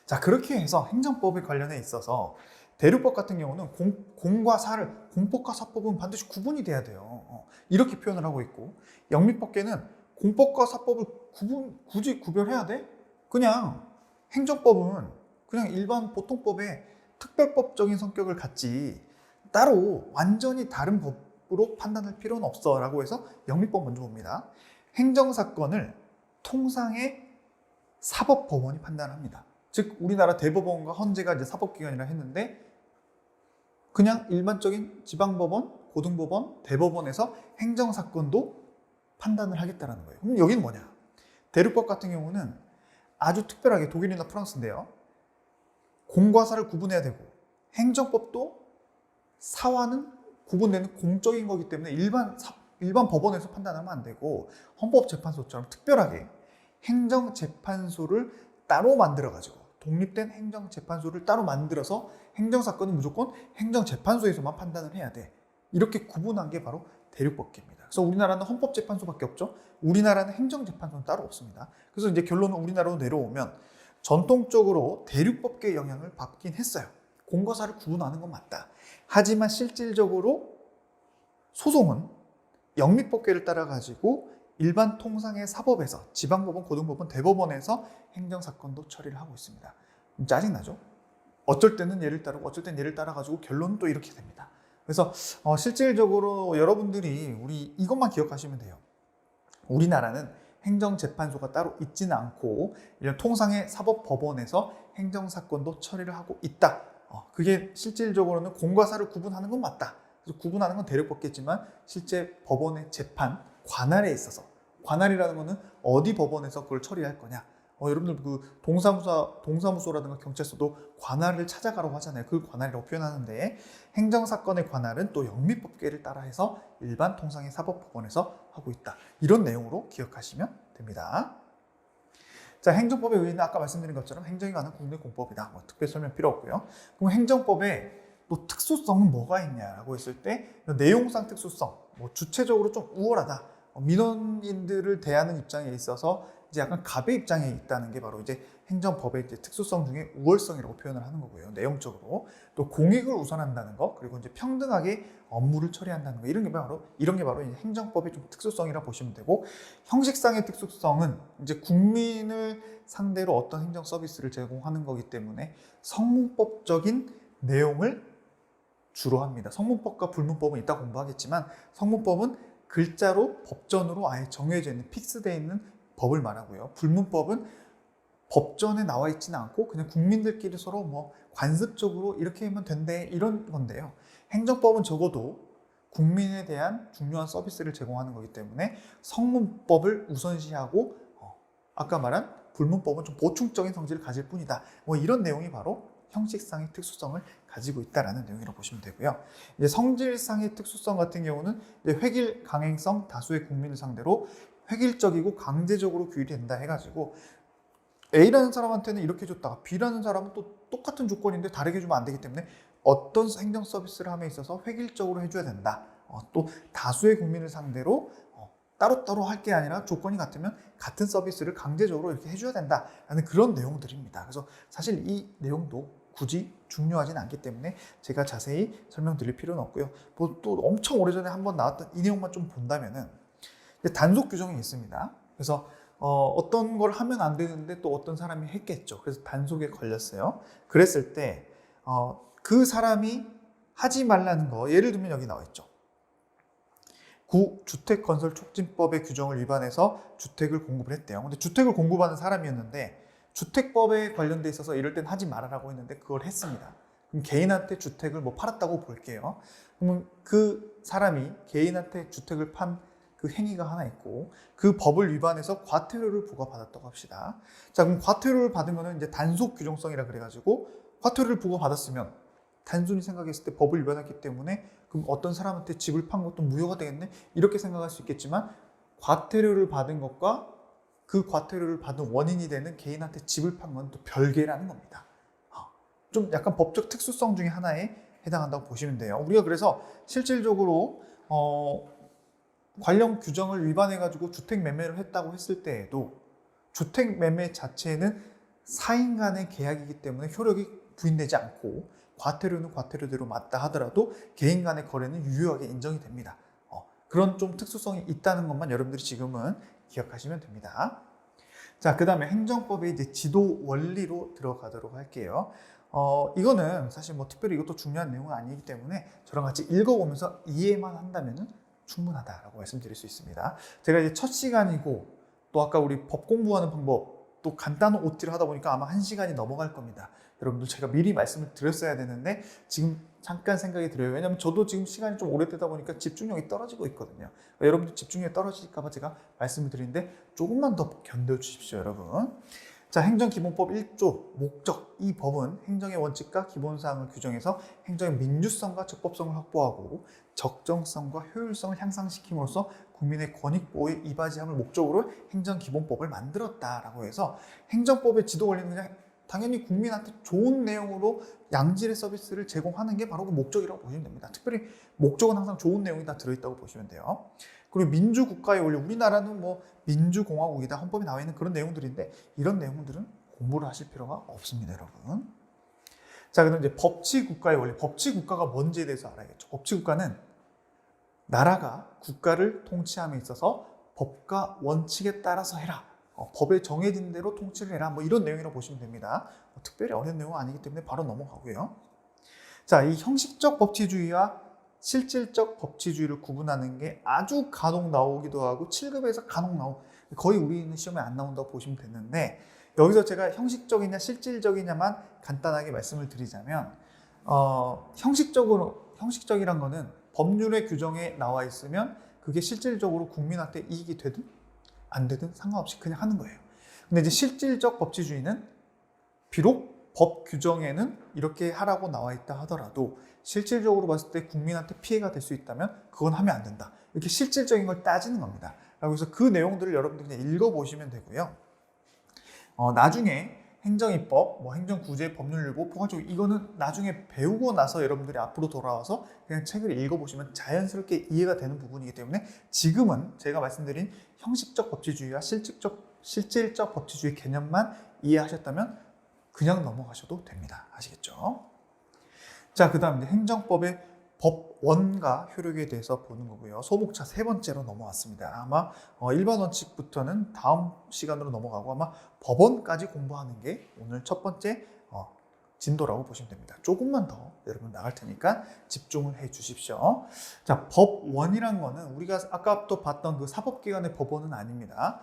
자, 그렇게 해서 행정법에 관련해 있어서 대륙법 같은 경우는 공과 사를 공법과 사법은 반드시 구분이 돼야 돼요. 이렇게 표현을 하고 있고 영미법계는 공법과 사법을 굳이 구별해야 돼? 그냥 행정법은 그냥 일반 보통법에 특별법적인 성격을 갖지 따로 완전히 다른 법으로 판단할 필요는 없어 라고 해서 영미법 먼저 봅니다. 행정사건을 통상의 사법법원이 판단합니다. 즉 우리나라 대법원과 헌재가 이제 사법기관이라 했는데 그냥 일반적인 지방법원, 고등법원, 대법원에서 행정사건도 판단을 하겠다는 거예요. 그럼 여기는 뭐냐? 대륙법 같은 경우는 아주 특별하게 독일이나 프랑스인데요. 공과 사를 구분해야 되고 행정법도 사와는 구분되는 공적인 거기 때문에 일반 법원에서 판단하면 안 되고 헌법재판소처럼 특별하게 행정재판소를 따로 만들어가지고 독립된 행정재판소를 따로 만들어서 행정사건은 무조건 행정재판소에서만 판단을 해야 돼. 이렇게 구분한 게 바로 대륙법계입니다. 그래서 우리나라는 헌법재판소밖에 없죠. 우리나라는 행정재판소는 따로 없습니다. 그래서 이제 결론은 우리나라로 내려오면 전통적으로 대륙법계의 영향을 받긴 했어요. 공과 사를 구분하는 건 맞다. 하지만 실질적으로 소송은 영미법계를 따라가지고 일반 통상의 사법에서 지방법원, 고등법원, 대법원에서 행정사건도 처리를 하고 있습니다. 짜증나죠? 어쩔 때는 얘를 따르고 어쩔 때는 얘를 따라가지고 결론은 또 이렇게 됩니다. 그래서 실질적으로 여러분들이 우리 이것만 기억하시면 돼요. 우리나라는 행정재판소가 따로 있지는 않고 이런 통상의 사법법원에서 행정사건도 처리를 하고 있다. 그게 실질적으로는 공과 사를 구분하는 건 맞다. 그래서 구분하는 건 대륙법계지만 실제 법원의 재판, 관할에 있어서 관할이라는 거는 어디 법원에서 그걸 처리할 거냐. 여러분들 그 동사무소라든가 경찰서도 관할을 찾아가라고 하잖아요. 그걸 관할이라고 표현하는데 행정사건의 관할은 또 영미법계를 따라해서 일반 통상의 사법법원에서 하고 있다. 이런 내용으로 기억하시면 됩니다. 자, 행정법에 의해는 아까 말씀드린 것처럼 행정에 관한 국내공법이다. 특별 설명 필요 없고요. 그럼 행정법에 또 특수성은 뭐가 있냐라고 했을 때 내용상 특수성, 주체적으로 좀 우월하다. 민원인들을 대하는 입장에 있어서 이제 약간 갑의 입장에 있다는 게 바로 이제 행정법의 이제 특수성 중에 우월성이라고 표현을 하는 거고요. 내용적으로 또 공익을 우선한다는 거, 그리고 이제 평등하게 업무를 처리한다는 거, 이런 게 바로 이제 행정법의 좀 특수성이라 보시면 되고, 형식상의 특수성은 이제 국민을 상대로 어떤 행정 서비스를 제공하는 거기 때문에 성문법적인 내용을 주로 합니다. 성문법과 불문법은 이따 공부하겠지만 성문법은 글자로 법전으로 아예 정해져 있는 픽스되어 있는 법을 말하고요. 불문법은 법전에 나와 있지는 않고 그냥 국민들끼리 서로 관습적으로 이렇게 하면 된대 이런 건데요. 행정법은 적어도 국민에 대한 중요한 서비스를 제공하는 거기 때문에 성문법을 우선시하고 아까 말한 불문법은 좀 보충적인 성질을 가질 뿐이다. 이런 내용이 바로 형식상의 특수성을 가지고 있다라는 내용이라고 보시면 되고요. 이제 성질상의 특수성 같은 경우는 이제 획일 강행성 다수의 국민을 상대로 획일적이고 강제적으로 규율이 된다 해가지고 A라는 사람한테는 이렇게 줬다가 B라는 사람은 또 똑같은 조건인데 다르게 주면 안 되기 때문에 어떤 행정 서비스를 함에 있어서 획일적으로 해줘야 된다. 또 다수의 국민을 상대로 따로따로 할 게 아니라 조건이 같으면 같은 서비스를 강제적으로 이렇게 해줘야 된다라는 그런 내용들입니다. 그래서 사실 이 내용도 굳이 중요하진 않기 때문에 제가 자세히 설명드릴 필요는 없고요. 또 엄청 오래전에 한번 나왔던 이 내용만 좀 본다면은 단속 규정이 있습니다. 그래서 어떤 걸 하면 안 되는데 또 어떤 사람이 했겠죠. 그래서 단속에 걸렸어요. 그랬을 때 그 사람이 하지 말라는 거, 예를 들면 여기 나와 있죠. 주택건설촉진법의 규정을 위반해서 주택을 공급을 했대요. 근데 주택을 공급하는 사람이었는데 주택법에 관련돼 있어서 이럴 땐 하지 말아라고 했는데 그걸 했습니다. 그럼 개인한테 주택을 팔았다고 볼게요. 그러면 그 사람이 개인한테 주택을 판 그 행위가 하나 있고 그 법을 위반해서 과태료를 부과받았다고 합시다. 자, 그럼 과태료를 받으면 이제 단속 규정성이라 그래가지고 과태료를 부과받았으면 단순히 생각했을 때 법을 위반했기 때문에 그럼 어떤 사람한테 집을 판 것도 무효가 되겠네? 이렇게 생각할 수 있겠지만 과태료를 받은 것과 그 과태료를 받은 원인이 되는 개인한테 집을 판 건 또 별개라는 겁니다. 좀 약간 법적 특수성 중에 하나에 해당한다고 보시면 돼요. 우리가 그래서 실질적으로 관련 규정을 위반해가지고 주택 매매를 했다고 했을 때에도 주택 매매 자체는 사인 간의 계약이기 때문에 효력이 부인되지 않고 과태료는 과태료대로 맞다 하더라도 개인 간의 거래는 유효하게 인정이 됩니다. 그런 좀 특수성이 있다는 것만 여러분들이 지금은 기억하시면 됩니다. 자, 그 다음에 행정법의 이제 지도 원리로 들어가도록 할게요. 이거는 사실 특별히 이것도 중요한 내용은 아니기 때문에 저랑 같이 읽어보면서 이해만 한다면 충분하다라고 말씀드릴 수 있습니다. 제가 이제 첫 시간이고 또 아까 우리 법 공부하는 방법 또 간단한 OT를 하다 보니까 아마 1시간이 넘어갈 겁니다. 여러분들 제가 미리 말씀을 드렸어야 되는데 지금 잠깐 생각이 들어요. 왜냐하면 저도 지금 시간이 좀 오래되다 보니까 집중력이 떨어지고 있거든요. 여러분들 집중력이 떨어질까 봐 제가 말씀을 드리는데 조금만 더 견뎌주십시오, 여러분. 자, 행정기본법 1조 목적. 이 법은 행정의 원칙과 기본사항을 규정해서 행정의 민주성과 적법성을 확보하고 적정성과 효율성을 향상시킴으로써 국민의 권익 보호에 이바지함을 목적으로 행정기본법을 만들었다라고 해서 행정법의 지도 원리는 그냥 당연히 국민한테 좋은 내용으로 양질의 서비스를 제공하는 게 바로 그 목적이라고 보시면 됩니다. 특별히 목적은 항상 좋은 내용이 다 들어있다고 보시면 돼요. 그리고 민주국가의 원리, 우리나라는 민주공화국이다, 헌법에 나와 있는 그런 내용들인데 이런 내용들은 공부를 하실 필요가 없습니다, 여러분. 자, 그럼 이제 법치국가의 원리, 법치국가가 뭔지에 대해서 알아야겠죠. 법치국가는 나라가 국가를 통치함에 있어서 법과 원칙에 따라서 해라. 법에 정해진 대로 통치를 해라. 이런 내용이라고 보시면 됩니다. 특별히 어려운 내용은 아니기 때문에 바로 넘어가고요. 자, 이 형식적 법치주의와 실질적 법치주의를 구분하는 게 아주 간혹 나오기도 하고 7급에서 간혹 거의 우리는 시험에 안 나온다고 보시면 되는데 여기서 제가 형식적이냐 실질적이냐만 간단하게 말씀을 드리자면 형식적이란 거는 법률의 규정에 나와 있으면 그게 실질적으로 국민한테 이익이 되든 안 되든 상관없이 그냥 하는 거예요. 근데 이제 실질적 법치주의는 비록 법 규정에는 이렇게 하라고 나와 있다 하더라도 실질적으로 봤을 때 국민한테 피해가 될 수 있다면 그건 하면 안 된다. 이렇게 실질적인 걸 따지는 겁니다. 그래서 그 내용들을 여러분들 그냥 읽어보시면 되고요. 나중에 행정입법, 행정구제, 법률일보, 포괄적으로 이거는 나중에 배우고 나서 여러분들이 앞으로 돌아와서 그냥 책을 읽어보시면 자연스럽게 이해가 되는 부분이기 때문에 지금은 제가 말씀드린 형식적 법치주의와 실질적 법치주의 개념만 이해하셨다면 그냥 넘어가셔도 됩니다. 아시겠죠? 자, 그 다음 이제 행정법의 법원과 효력에 대해서 보는 거고요. 소목차 세 번째로 넘어왔습니다. 아마 일반 원칙부터는 다음 시간으로 넘어가고 아마 법원까지 공부하는 게 오늘 첫 번째 진도라고 보시면 됩니다. 조금만 더 여러분 나갈 테니까 집중을 해 주십시오. 자, 법원이란 거는 우리가 아까부터 봤던 그 사법기관의 법원은 아닙니다.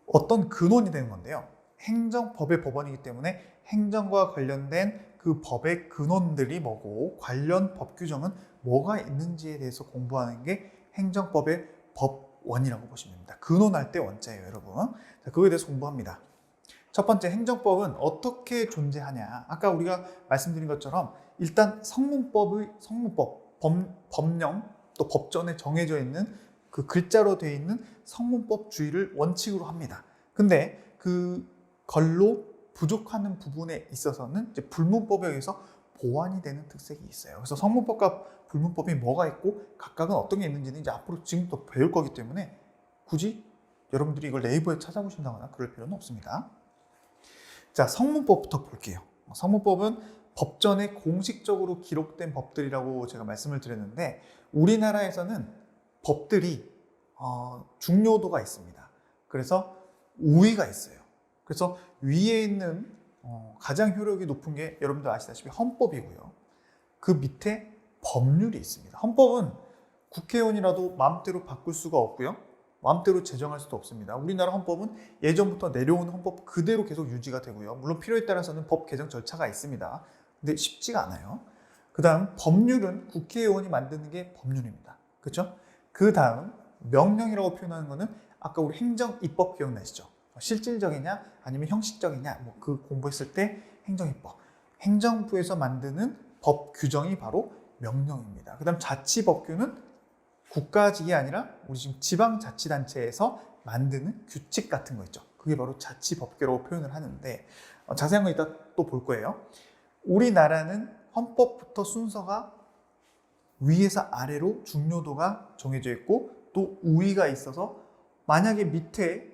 어떤 근원이 되는 건데요. 행정법의 법원이기 때문에 행정과 관련된 그 법의 근원들이 뭐고 관련 법 규정은 뭐가 있는지에 대해서 공부하는 게 행정법의 법원이라고 보시면 됩니다. 근원할 때 원자예요, 여러분. 자, 그거에 대해서 공부합니다. 첫 번째, 행정법은 어떻게 존재하냐. 아까 우리가 말씀드린 것처럼 일단 성문법, 법령, 또 법전에 정해져 있는 그 글자로 되어 있는 성문법주의를 원칙으로 합니다. 근데 그걸로 부족하는 부분에 있어서는 이제 불문법에 의해서 보완이 되는 특색이 있어요. 그래서 성문법과 불문법이 뭐가 있고 각각은 어떤 게 있는지는 이제 앞으로 지금부터 배울 거기 때문에 굳이 여러분들이 이걸 네이버에 찾아보신다거나 그럴 필요는 없습니다. 자, 성문법부터 볼게요. 성문법은 법전에 공식적으로 기록된 법들이라고 제가 말씀을 드렸는데 우리나라에서는 법들이 중요도가 있습니다. 그래서 우위가 있어요. 그래서 위에 있는 가장 효력이 높은 게 여러분들 아시다시피 헌법이고요. 그 밑에 법률이 있습니다. 헌법은 국회의원이라도 마음대로 바꿀 수가 없고요. 마음대로 제정할 수도 없습니다. 우리나라 헌법은 예전부터 내려온 헌법 그대로 계속 유지가 되고요. 물론 필요에 따라서는 법 개정 절차가 있습니다. 근데 쉽지가 않아요. 그 다음 법률은 국회의원이 만드는 게 법률입니다. 그렇죠? 그 다음 명령이라고 표현하는 거는 아까 우리 행정입법 기억나시죠? 실질적이냐 아니면 형식적이냐 그 공부했을 때 행정입법, 행정부에서 만드는 법 규정이 바로 명령입니다. 그 다음 자치법규는 국가직이 아니라 우리 지금 지방자치단체에서 만드는 규칙 같은 거 있죠. 그게 바로 자치법규라고 표현을 하는데 자세한 건 이따 또 볼 거예요. 우리나라는 헌법부터 순서가 위에서 아래로 중요도가 정해져 있고 또 우위가 있어서 만약에 밑에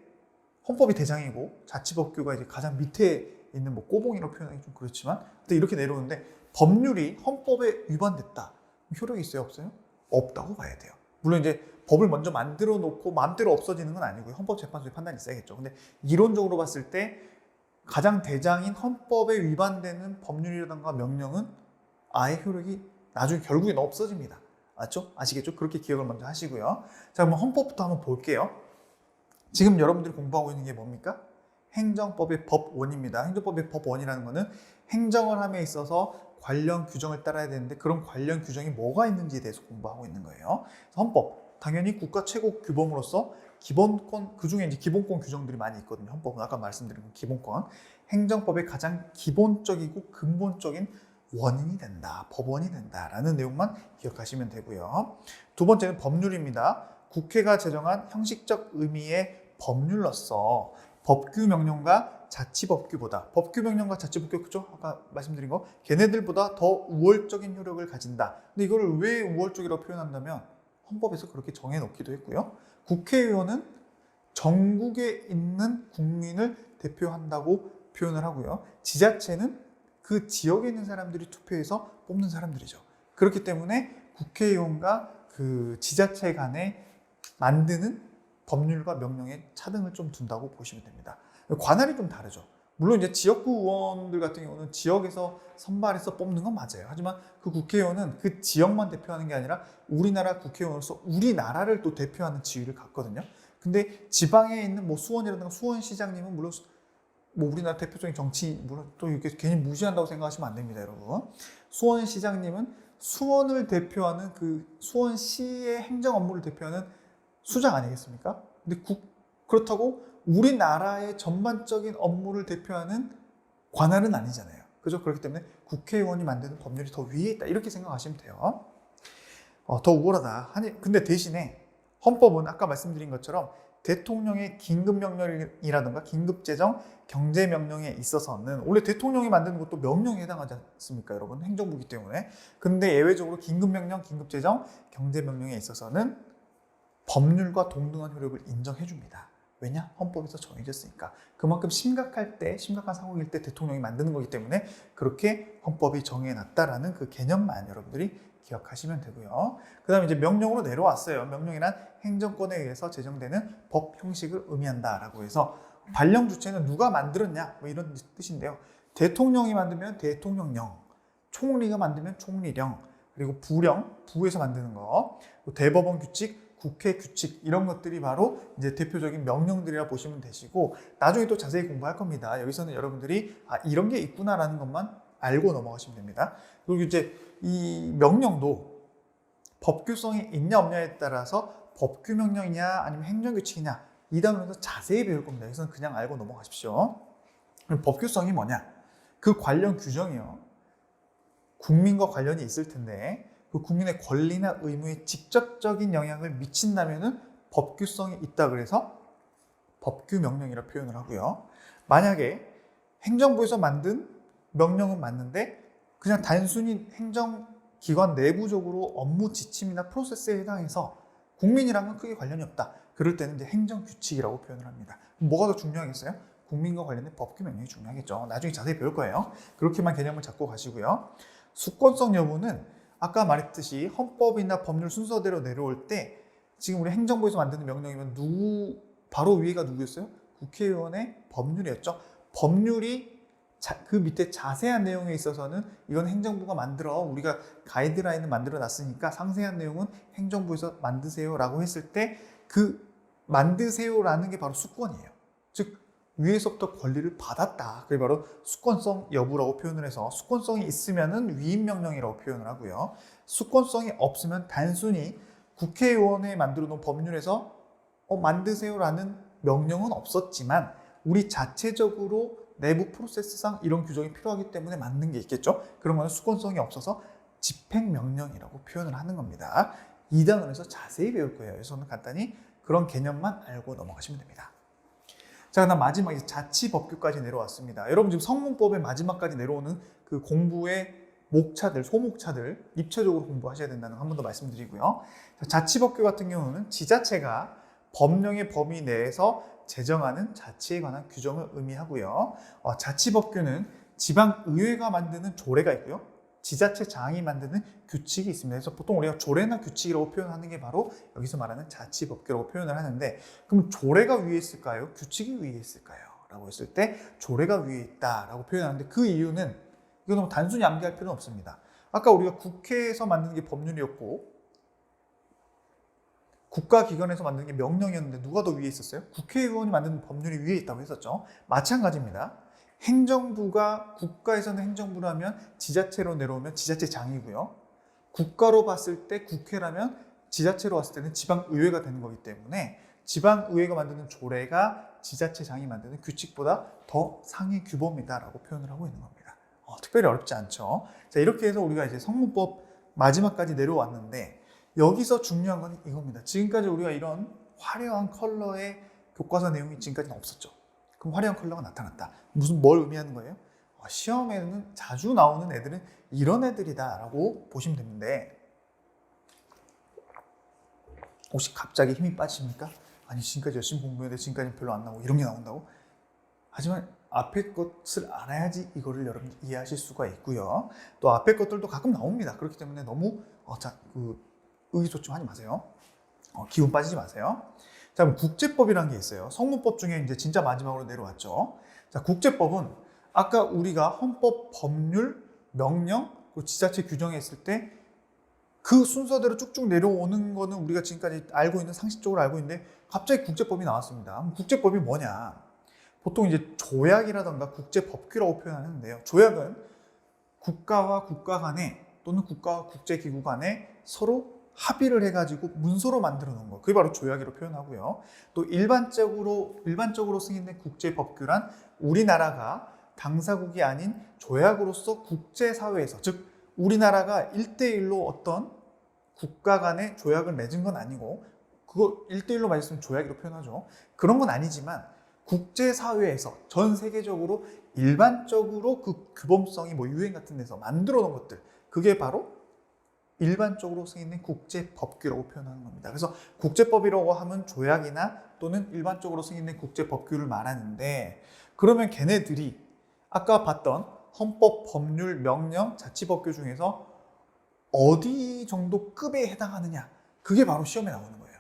헌법이 대장이고 자치법규가 이제 가장 밑에 있는 꼬봉이라고 표현하기 좀 그렇지만 이렇게 내려오는데 법률이 헌법에 위반됐다. 효력이 있어요, 없어요? 없다고 봐야 돼요. 물론 이제 법을 먼저 만들어 놓고 마음대로 없어지는 건 아니고요. 헌법재판소의 판단이 있어야겠죠. 근데 이론적으로 봤을 때 가장 대장인 헌법에 위반되는 법률이라든가 명령은 아예 효력이 나중에 결국엔 없어집니다. 맞죠? 아시겠죠? 그렇게 기억을 먼저 하시고요. 자, 그럼 헌법부터 한번 볼게요. 지금 여러분들이 공부하고 있는 게 뭡니까? 행정법의 법원입니다. 행정법의 법원이라는 것은 행정을 함에 있어서 관련 규정을 따라야 되는데 그런 관련 규정이 뭐가 있는지에 대해서 공부하고 있는 거예요. 헌법, 당연히 국가 최고 규범으로서 기본권, 그중에 이제 기본권 규정들이 많이 있거든요. 헌법은 아까 말씀드린 기본권. 행정법의 가장 기본적이고 근본적인 원인이 된다, 법원이 된다라는 내용만 기억하시면 되고요. 두 번째는 법률입니다. 국회가 제정한 형식적 의미의 법률로서 법규 명령과 자치법규보다 법규 명령과 자치법규 그죠? 아까 말씀드린 거 걔네들보다 더 우월적인 효력을 가진다. 근데 이거를 왜 우월적이라고 표현한다면 헌법에서 그렇게 정해놓기도 했고요. 국회의원은 전국에 있는 국민을 대표한다고 표현을 하고요. 지자체는 그 지역에 있는 사람들이 투표해서 뽑는 사람들이죠. 그렇기 때문에 국회의원과 그 지자체 간에 만드는 법률과 명령에 차등을 좀 둔다고 보시면 됩니다. 관할이 좀 다르죠. 물론 이제 지역구 의원들 같은 경우는 지역에서 선발해서 뽑는 건 맞아요. 하지만 그 국회의원은 그 지역만 대표하는 게 아니라 우리나라 국회의원으로서 우리나라를 또 대표하는 지위를 갖거든요. 근데 지방에 있는 수원이라든가 수원시장님은 물론 우리나라 대표적인 정치, 물론 또 이렇게 괜히 무시한다고 생각하시면 안 됩니다, 여러분. 수원시장님은 수원을 대표하는 그 수원시의 행정 업무를 대표하는 수장 아니겠습니까? 근데 그렇다고 우리나라의 전반적인 업무를 대표하는 관할은 아니잖아요. 그죠? 그렇기 때문에 국회의원이 만드는 법률이 더 위에 있다. 이렇게 생각하시면 돼요. 더 우월하다. 근데 대신에 헌법은 아까 말씀드린 것처럼 대통령의 긴급명령이라든가 긴급재정, 경제명령에 있어서는 원래 대통령이 만드는 것도 명령에 해당하지 않습니까, 여러분? 행정부이기 때문에. 근데 예외적으로 긴급명령, 긴급재정, 경제명령에 있어서는 법률과 동등한 효력을 인정해 줍니다. 왜냐? 헌법에서 정해졌으니까. 그만큼 심각한 상황일 때 대통령이 만드는 거기 때문에 그렇게 헌법이 정해놨다라는 그 개념만 여러분들이 기억하시면 되고요. 그 다음에 이제 명령으로 내려왔어요. 명령이란 행정권에 의해서 제정되는 법 형식을 의미한다라고 해서 발령 주체는 누가 만들었냐? 뭐 이런 뜻인데요. 대통령이 만들면 대통령령, 총리가 만들면 총리령, 그리고 부령, 부에서 만드는 거, 대법원 규칙, 국회 규칙 이런 것들이 바로 이제 대표적인 명령들이라 보시면 되시고 나중에 또 자세히 공부할 겁니다. 여기서는 여러분들이 이런 게 있구나라는 것만 알고 넘어가시면 됩니다. 그리고 이제 이 명령도 법규성이 있냐 없냐에 따라서 법규 명령이냐 아니면 행정규칙이냐 이 단원에서 자세히 배울 겁니다. 여기서는 그냥 알고 넘어가십시오. 그럼 법규성이 뭐냐? 그 관련 규정이요. 국민과 관련이 있을 텐데 그 국민의 권리나 의무에 직접적인 영향을 미친다면은 법규성이 있다 그래서 법규 명령이라 표현을 하고요. 만약에 행정부에서 만든 명령은 맞는데 그냥 단순히 행정기관 내부적으로 업무 지침이나 프로세스에 해당해서 국민이랑은 크게 관련이 없다. 그럴 때는 이제 행정규칙이라고 표현을 합니다. 뭐가 더 중요하겠어요? 국민과 관련된 법규 명령이 중요하겠죠. 나중에 자세히 배울 거예요. 그렇게만 개념을 잡고 가시고요. 수권성 여부는 아까 말했듯이 헌법이나 법률 순서대로 내려올 때 지금 우리 행정부에서 만드는 명령이면 바로 위에가 누구였어요? 국회의원의 법률이었죠. 법률이 그 밑에 자세한 내용에 있어서는 이건 행정부가 만들어 우리가 가이드라인을 만들어 놨으니까 상세한 내용은 행정부에서 만드세요라고 했을 때 그 만드세요라는 게 바로 수권이에요. 즉 위에서부터 권리를 받았다. 그게 바로 수권성 여부라고 표현을 해서 수권성이 있으면은 위임 명령이라고 표현을 하고요. 수권성이 없으면 단순히 국회의원에 만들어 놓은 법률에서 만드세요라는 명령은 없었지만 우리 자체적으로 내부 프로세스상 이런 규정이 필요하기 때문에 만든 게 있겠죠. 그런 거는 수권성이 없어서 집행명령이라고 표현을 하는 겁니다. 2단원에서 자세히 배울 거예요. 그래서 간단히 그런 개념만 알고 넘어가시면 됩니다. 자, 그다음 마지막에 자치법규까지 내려왔습니다. 여러분 지금 성문법의 마지막까지 내려오는 그 공부의 목차들, 소목차들 입체적으로 공부하셔야 된다는 거 한 번 더 말씀드리고요. 자치법규 같은 경우는 지자체가 법령의 범위 내에서 제정하는 자치에 관한 규정을 의미하고요. 자치법규는 지방의회가 만드는 조례가 있고요. 지자체장이 만드는 규칙이 있습니다. 그래서 보통 우리가 조례나 규칙이라고 표현하는 게 바로 여기서 말하는 자치법규라고 표현을 하는데 그럼 조례가 위에 있을까요? 규칙이 위에 있을까요? 라고 했을 때 조례가 위에 있다라고 표현하는데 그 이유는 이거 너무 단순히 암기할 필요는 없습니다. 아까 우리가 국회에서 만드는 게 법률이었고 국가기관에서 만드는 게 명령이었는데 누가 더 위에 있었어요? 국회의원이 만드는 법률이 위에 있다고 했었죠. 마찬가지입니다. 행정부가 국가에서는 행정부라면 지자체로 내려오면 지자체장이고요. 국가로 봤을 때 국회라면 지자체로 봤을 때는 지방의회가 되는 거기 때문에 지방의회가 만드는 조례가 지자체장이 만드는 규칙보다 더 상위 규범이다라고 표현을 하고 있는 겁니다. 특별히 어렵지 않죠. 자, 이렇게 해서 우리가 이제 성문법 마지막까지 내려왔는데 여기서 중요한 건 이겁니다. 지금까지 우리가 이런 화려한 컬러의 교과서 내용이 지금까지는 없었죠. 그럼 화려한 컬러가 나타났다. 뭘 의미하는 거예요? 시험에는 자주 나오는 애들은 이런 애들이다 라고 보시면 되는데 혹시 갑자기 힘이 빠지십니까? 아니 지금까지 열심히 공부했는데 지금까지는 별로 안 나오고 이런 게 나온다고? 하지만 앞에 것을 알아야지 이거를 여러분 이해하실 수가 있고요. 또 앞에 것들도 가끔 나옵니다. 그렇기 때문에 너무 의기소침하지 마세요. 기운 빠지지 마세요. 자, 그럼 국제법이라는 게 있어요. 성문법 중에 이제 진짜 마지막으로 내려왔죠. 자, 국제법은 아까 우리가 헌법, 법률, 명령, 그리고 지자체 규정에 있을 때 그 순서대로 쭉쭉 내려오는 거는 우리가 지금까지 알고 있는 상식적으로 알고 있는데 갑자기 국제법이 나왔습니다. 그럼 국제법이 뭐냐? 보통 이제 조약이라던가 국제법규라고 표현하는데요. 조약은 국가와 국가 간에 또는 국가와 국제기구 간에 서로 합의를 해가지고 문서로 만들어 놓은 거, 그게 바로 조약이라고 표현하고요. 또 일반적으로 승인된 국제법규란 우리나라가 당사국이 아닌 조약으로서 국제사회에서, 즉 우리나라가 1대1로 어떤 국가 간의 조약을 맺은 건 아니고, 그거 1대1로 맺었으면 조약이라고 표현하죠. 그런 건 아니지만 국제사회에서 전 세계적으로 일반적으로 그 규범성이 뭐 유엔 같은 데서 만들어 놓은 것들, 그게 바로 일반적으로 승인된 국제법규라고 표현하는 겁니다. 그래서 국제법이라고 하면 조약이나 또는 일반적으로 승인된 국제법규를 말하는데, 그러면 걔네들이 아까 봤던 헌법, 법률, 명령, 자치법규 중에서 어디 정도 급에 해당하느냐, 그게 바로 시험에 나오는 거예요.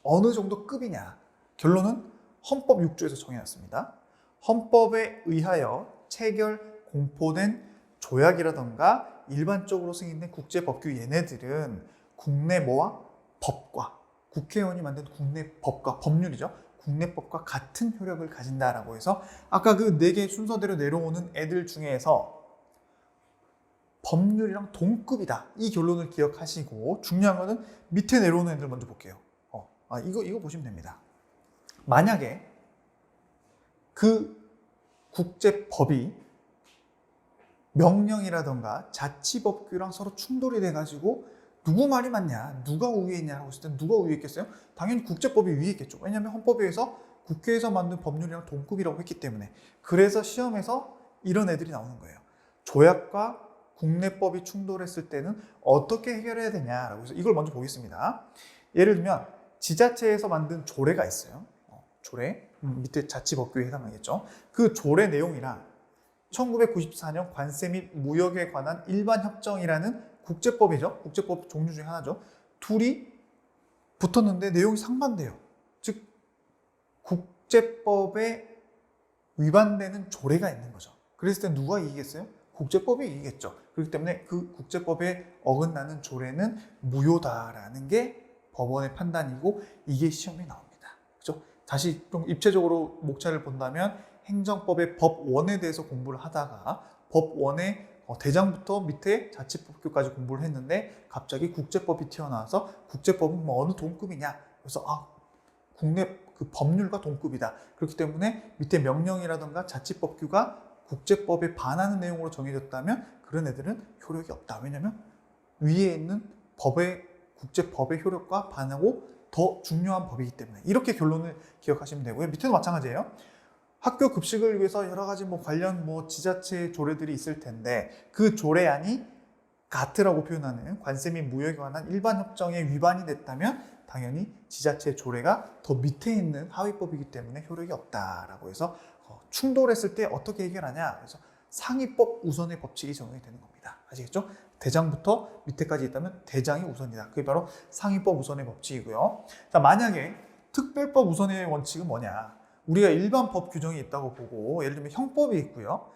어느 정도 급이냐. 결론은 헌법 6조에서 정해놨습니다. 헌법에 의하여 체결, 공포된 조약이라던가 일반적으로 승인된 국제법규, 얘네들은 국내 뭐와 법과, 국회의원이 만든 국내 법과, 법률이죠. 국내법과 같은 효력을 가진다라고 해서 아까 그 4개 순서대로 내려오는 애들 중에서 법률이랑 동급이다, 이 결론을 기억하시고, 중요한 거는 밑에 내려오는 애들 먼저 볼게요. 이거 보시면 됩니다. 만약에 그 국제법이 명령이라던가 자치법규랑 서로 충돌이 돼가지고 누구 말이 맞냐, 누가 우위에 있냐라고 했을 때 누가 우위에 있겠어요? 당연히 국제법이 위에 있겠죠. 왜냐하면 헌법에 의해서 국회에서 만든 법률이랑 동급이라고 했기 때문에. 그래서 시험에서 이런 애들이 나오는 거예요. 조약과 국내법이 충돌했을 때는 어떻게 해결해야 되냐라고 해서 이걸 먼저 보겠습니다. 예를 들면 지자체에서 만든 조례가 있어요. 조례, 밑에 자치법규에 해당하겠죠. 그 조례 내용이랑 1994년 관세 및 무역에 관한 일반협정이라는 국제법이죠. 국제법 종류 중에 하나죠. 둘이 붙었는데 내용이 상반돼요. 즉 국제법에 위반되는 조례가 있는 거죠. 그랬을 때 누가 이기겠어요? 국제법이 이기겠죠. 그렇기 때문에 그 국제법에 어긋나는 조례는 무효다라는 게 법원의 판단이고, 이게 시험에 나옵니다. 그렇죠? 다시 좀 입체적으로 목차를 본다면 행정법의 법원에 대해서 공부를 하다가 법원의 대장부터 밑에 자치법규까지 공부를 했는데 갑자기 국제법이 튀어나와서 국제법은 뭐 어느 동급이냐, 그래서 국내 그 법률과 동급이다. 그렇기 때문에 밑에 명령이라든가 자치법규가 국제법에 반하는 내용으로 정해졌다면 그런 애들은 효력이 없다. 왜냐하면 위에 있는 국제법의 효력과 반하고 더 중요한 법이기 때문에. 이렇게 결론을 기억하시면 되고요. 밑에도 마찬가지예요. 학교 급식을 위해서 여러 가지 관련 지자체 조례들이 있을 텐데, 그 조례안이 가트라고 표현하는 관세 및 무역에 관한 일반 협정에 위반이 됐다면 당연히 지자체 조례가 더 밑에 있는 하위법이기 때문에 효력이 없다라고 해서 충돌했을 때 어떻게 해결하냐, 그래서 상위법 우선의 법칙이 적용이 되는 겁니다. 아시겠죠? 대장부터 밑에까지 있다면 대장이 우선이다. 그게 바로 상위법 우선의 법칙이고요. 자, 만약에 특별법 우선의 원칙은 뭐냐? 우리가 일반 법 규정이 있다고 보고, 예를 들면 형법이 있고요.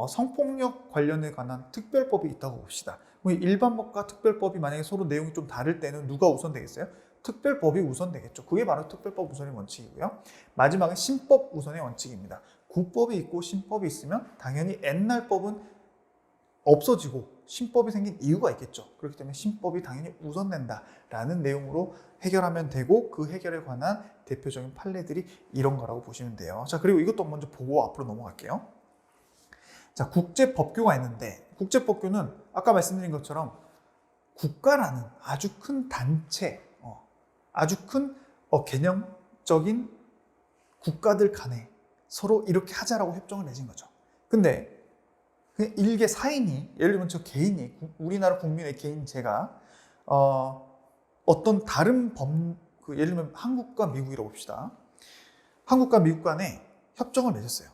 성폭력 관련에 관한 특별법이 있다고 봅시다. 일반법과 특별법이 만약에 서로 내용이 좀 다를 때는 누가 우선되겠어요? 특별법이 우선되겠죠. 그게 바로 특별법 우선의 원칙이고요. 마지막은 신법 우선의 원칙입니다. 국법이 있고 신법이 있으면 당연히 옛날 법은 없어지고 신법이 생긴 이유가 있겠죠. 그렇기 때문에 신법이 당연히 우선된다라는 내용으로 해결하면 되고, 그 해결에 관한 대표적인 판례들이 이런 거라고 보시면 돼요. 자, 그리고 이것도 먼저 보고 앞으로 넘어갈게요. 자, 국제법규가 있는데, 국제법규는 아까 말씀드린 것처럼 국가라는 아주 큰 단체, 아주 큰 개념적인 국가들 간에 서로 이렇게 하자라고 협정을 맺은 거죠. 근데 그냥 일개 사인이, 예를 들면 저 개인이, 우리나라 국민의 개인 제가 어떤 다른 예를 들면 한국과 미국이라고 봅시다. 한국과 미국 간에 협정을 맺었어요.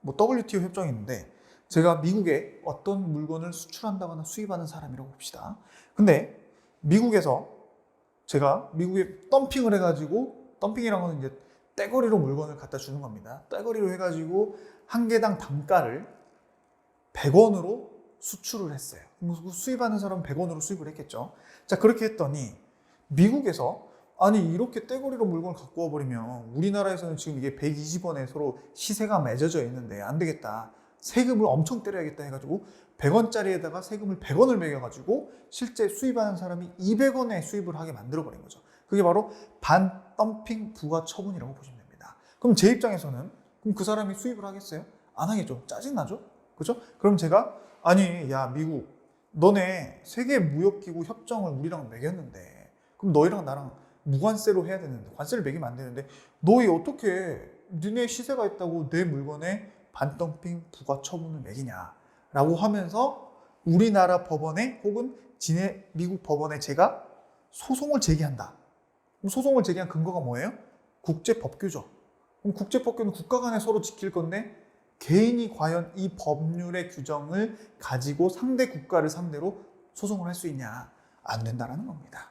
WTO 협정이 있는데 제가 미국에 어떤 물건을 수출한다거나 수입하는 사람이라고 봅시다. 근데 미국에서 제가 미국에 덤핑을 해가지고, 덤핑이라는 건 이제 떼거리로 물건을 갖다 주는 겁니다. 떼거리로 해가지고 한 개당 단가를 100원으로 수출을 했어요. 수입하는 사람은 100원으로 수입을 했겠죠. 자, 그렇게 했더니 미국에서 아니 이렇게 떼거리로 물건을 갖고 와버리면 우리나라에서는 지금 이게 120원에 서로 시세가 맺어져 있는데 안 되겠다. 세금을 엄청 때려야겠다 해가지고 100원짜리에다가 세금을 100원을 매겨가지고 실제 수입하는 사람이 200원에 수입을 하게 만들어버린 거죠. 그게 바로 반덤핑 부가 처분이라고 보시면 됩니다. 그럼 제 입장에서는 그럼 그 사람이 수입을 하겠어요? 안 하겠죠. 짜증나죠? 그죠? 그럼 제가 아니 야 미국 너네 세계무역기구 협정을 우리랑 맺었는데 그럼 너희랑 나랑 무관세로 해야 되는데 관세를 매기면 안 되는데 너희 어떻게 너네 시세가 있다고 내 물건에 반덤핑 부가 처분을 매기냐 라고 하면서 우리나라 법원에 혹은 미국 법원에 제가 소송을 제기한다. 그럼 소송을 제기한 근거가 뭐예요? 국제법규죠. 그럼 국제법규는 국가 간에 서로 지킬 건데 개인이 과연 이 법률의 규정을 가지고 상대 국가를 상대로 소송을 할 수 있냐? 안 된다라는 겁니다.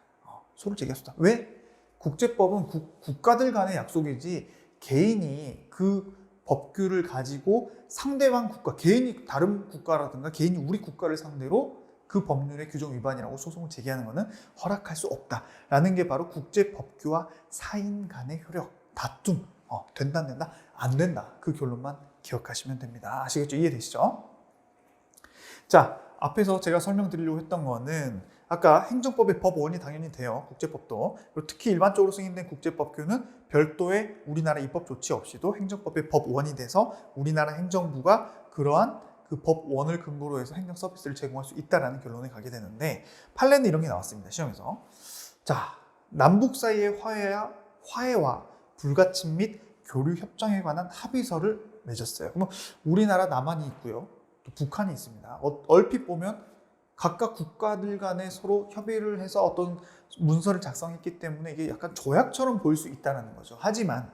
소를 제기할 수 있다. 왜? 국제법은 국가들 간의 약속이지 개인이 그 법규를 가지고 상대방 국가, 개인이 다른 국가라든가 개인이 우리 국가를 상대로 그 법률의 규정 위반이라고 소송을 제기하는 것은 허락할 수 없다라는 게 바로 국제법규와 사인 간의 효력, 다툼, 된다 안 된다? 안 된다. 그 결론만 기억하시면 됩니다. 아시겠죠? 이해되시죠? 자, 앞에서 제가 설명드리려고 했던 거는 아까 행정법의 법 1이 당연히 돼요. 국제법도. 그리고 특히 일반적으로 승인된 국제법규는 별도의 우리나라 입법 조치 없이도 행정법의 법 1이 돼서 우리나라 행정부가 그러한 그 법 1을 근거로 해서 행정 서비스를 제공할 수 있다라는 결론에 가게 되는데 판례는 이런 게 나왔습니다. 시험에서. 자, 남북 사이의 화해와 불가침 및 교류 협정에 관한 합의서를 맺었어요. 그러면 우리나라 남한이 있고요. 또 북한이 있습니다. 얼핏 보면 각각 국가들 간에 서로 협의를 해서 어떤 문서를 작성했기 때문에 이게 약간 조약처럼 보일 수 있다는 거죠. 하지만